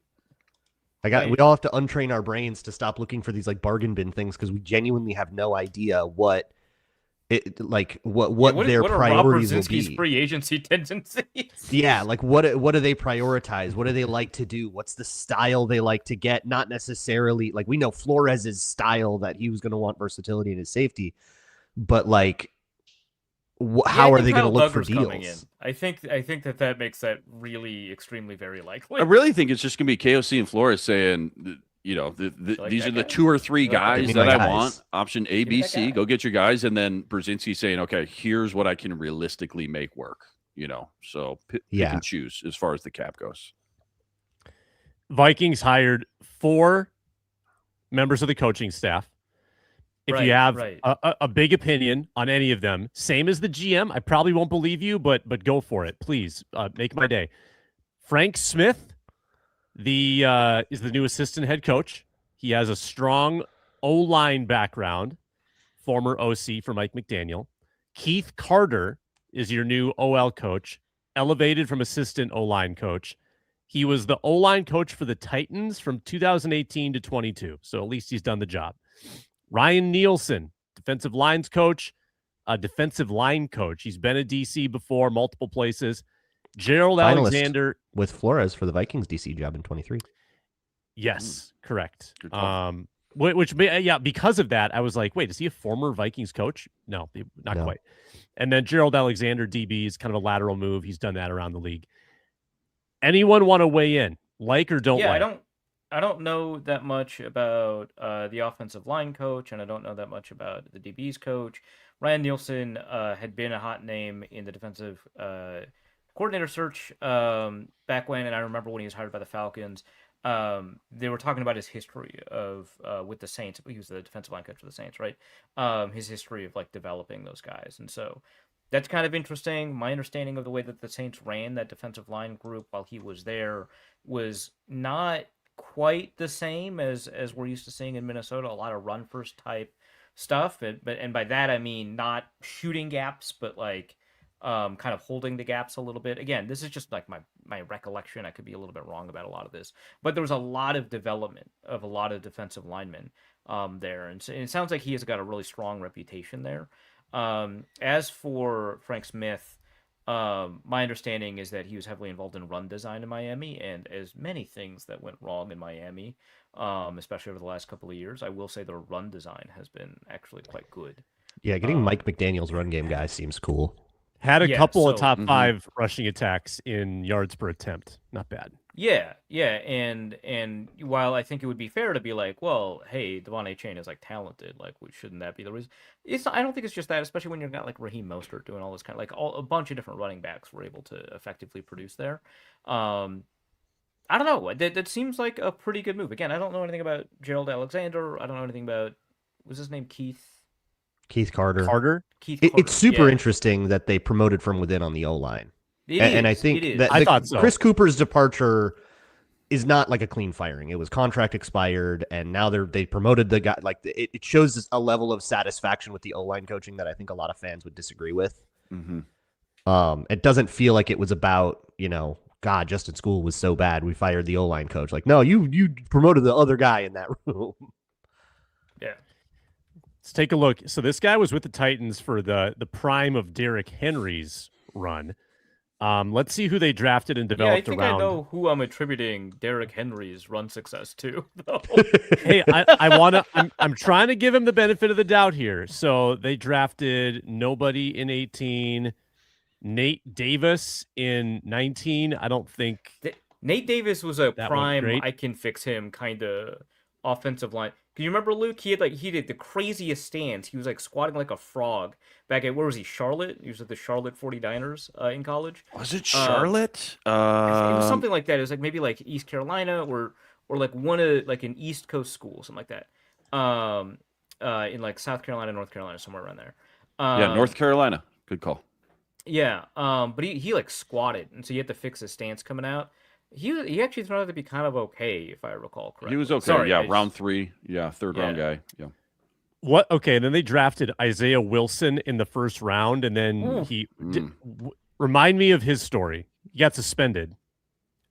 We all have to untrain our brains to stop looking for these bargain bin things because we genuinely have no idea what what their what are priorities will Brzinski's be. free agency tendencies? Yeah, what do they prioritize? What do they like to do? What's the style they like to get? Not necessarily we know Flores's style that he was going to want versatility in his safety, but how are they going to look for deals? I think that makes that really extremely very likely. I really think it's just going to be KOC and Flores saying, Like these that are the guy? 2 or 3 guys Give me that my I guys. want. Option A, Give me B, that C. guy. Go get your guys, and then Brzinski saying, "Okay, here's what I can realistically make work." So pick and choose as far as the cap goes. Vikings hired 4 members of the coaching staff. If you have a big opinion on any of them, same as the GM, I probably won't believe you, but go for it, please. Make my day. Frank Smith is the new assistant head coach. He has a strong O-line background, former OC for Mike McDaniel. Keith Carter is your new OL coach, elevated from assistant O-line coach. He was the O-line coach for the Titans from 2018 to 22, so at least he's done the job. Ryan Nielsen, defensive line coach. He's been a DC before, multiple places. Gerald Finalist Alexander with Flores for the Vikings DC job in 23. Yes, correct. Good call. Because of that, I was like, wait, is he a former Vikings coach? No, not No. quite. And then Gerald Alexander, DB, is kind of a lateral move. He's done that around the league. Anyone want to weigh in? Like or don't like? I don't know that much about the offensive line coach, and I don't know that much about the DB's coach. Ryan Nielsen had been a hot name in the defensive coordinator search back when, and I remember when he was hired by the Falcons. They were talking about his history of with the Saints. He was the defensive line coach for the Saints, right? His history of developing those guys, and so that's kind of interesting. My understanding of the way that the Saints ran that defensive line group while he was there was not quite the same as we're used to seeing in Minnesota. A lot of run first type stuff, and by that I mean not shooting gaps, but kind of holding the gaps a little bit. Again, this is just my recollection. I could be a little bit wrong about a lot of this, but there was a lot of development of a lot of defensive linemen there, and it sounds like he has got a really strong reputation there. As for Frank Smith, my understanding is that he was heavily involved in run design in Miami, and as many things that went wrong in Miami, especially over the last couple of years, I will say the run design has been actually quite good. Yeah, getting Mike McDaniel's run game guy seems cool. Had a couple of so- top 5 rushing attacks in yards per attempt. Not bad. Yeah, and while I think it would be fair to be like, well, hey, Devon Achane is like talented, like, shouldn't that be the reason? I don't think it's just that, especially when you've got like Raheem Mostert doing all this kind of like a bunch of different running backs were able to effectively produce there. I don't know. That seems like a pretty good move. Again, I don't know anything about Gerald Alexander. I don't know anything about, was his name Keith Carter. Keith Carter. It's super yeah. interesting that they promoted from within on the O-line. And I think that I thought so. Chris Cooper's departure is not like a clean firing. It was contract expired, and now they promoted the guy. Like it shows a level of satisfaction with the O-line coaching that I think a lot of fans would disagree with. It doesn't feel like it was about, God, Justin School was so bad, we fired the O-line coach. Like, no, you promoted the other guy in that room. Yeah. Let's take a look. So this guy was with the Titans for the prime of Derrick Henry's run. Let's see who they drafted and developed around. I know who I'm attributing Derrick Henry's run success to, though. Hey, I'm trying to give him the benefit of the doubt here. So they drafted nobody in 18, Nate Davis in 19. I don't think Nate Davis was a that prime I can fix him kind of offensive line. Can you remember, Luke? He did the craziest stance. He was like squatting like a frog back at, where was he? Charlotte? He was at the Charlotte 49ers in college. Was it Charlotte? It was something like that. It was like maybe like East Carolina or like one of like an East Coast school, something like that. In like South Carolina, North Carolina, somewhere around there. Yeah, North Carolina. Good call. Yeah. But he like squatted, and so you had to fix his stance coming out. He actually turned out to be kind of okay, if I recall correctly. He was okay. Sorry, round 3. Yeah, third round guy. Yeah. what. Okay, and then they drafted Isaiah Wilson in the first round, and then remind me of his story. He got suspended.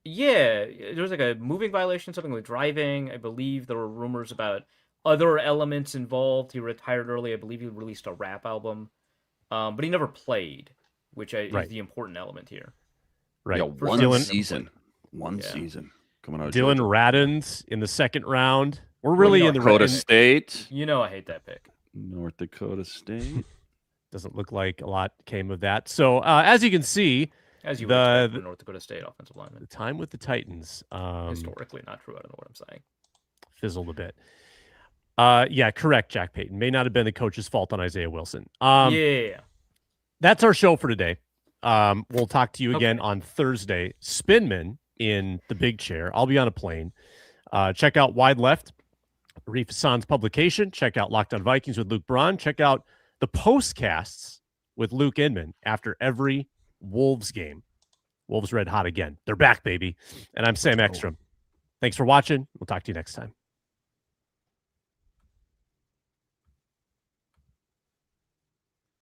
Yeah, there was like a moving violation, something with driving. I believe there were rumors about other elements involved. He retired early. I believe he released a rap album, but he never played, which is the important element here. Right. Yeah, one season. One season coming out. Dylan Radins in the second round. We're really in the Dakota State. You know I hate that pick. North Dakota State. Doesn't look like a lot came of that. So as you can see, as you would expect from North Dakota State offensive lineman. The time with the Titans. Historically not true. I don't know what I'm saying. Fizzled a bit. Yeah, correct, Jack Payton. May not have been the coach's fault on Isaiah Wilson. Yeah. That's our show for today. We'll talk to you again on Thursday. Spinman in the big chair. I'll be on a plane. Check out Wide Left, Reef Hassan's publication. Check out Locked on Vikings with Luke Braun. Check out the postcasts with Luke Inman after every Wolves game. Wolves red hot again. They're back, baby. And I'm Sam Ekstrom. Thanks for watching. We'll talk to you next time.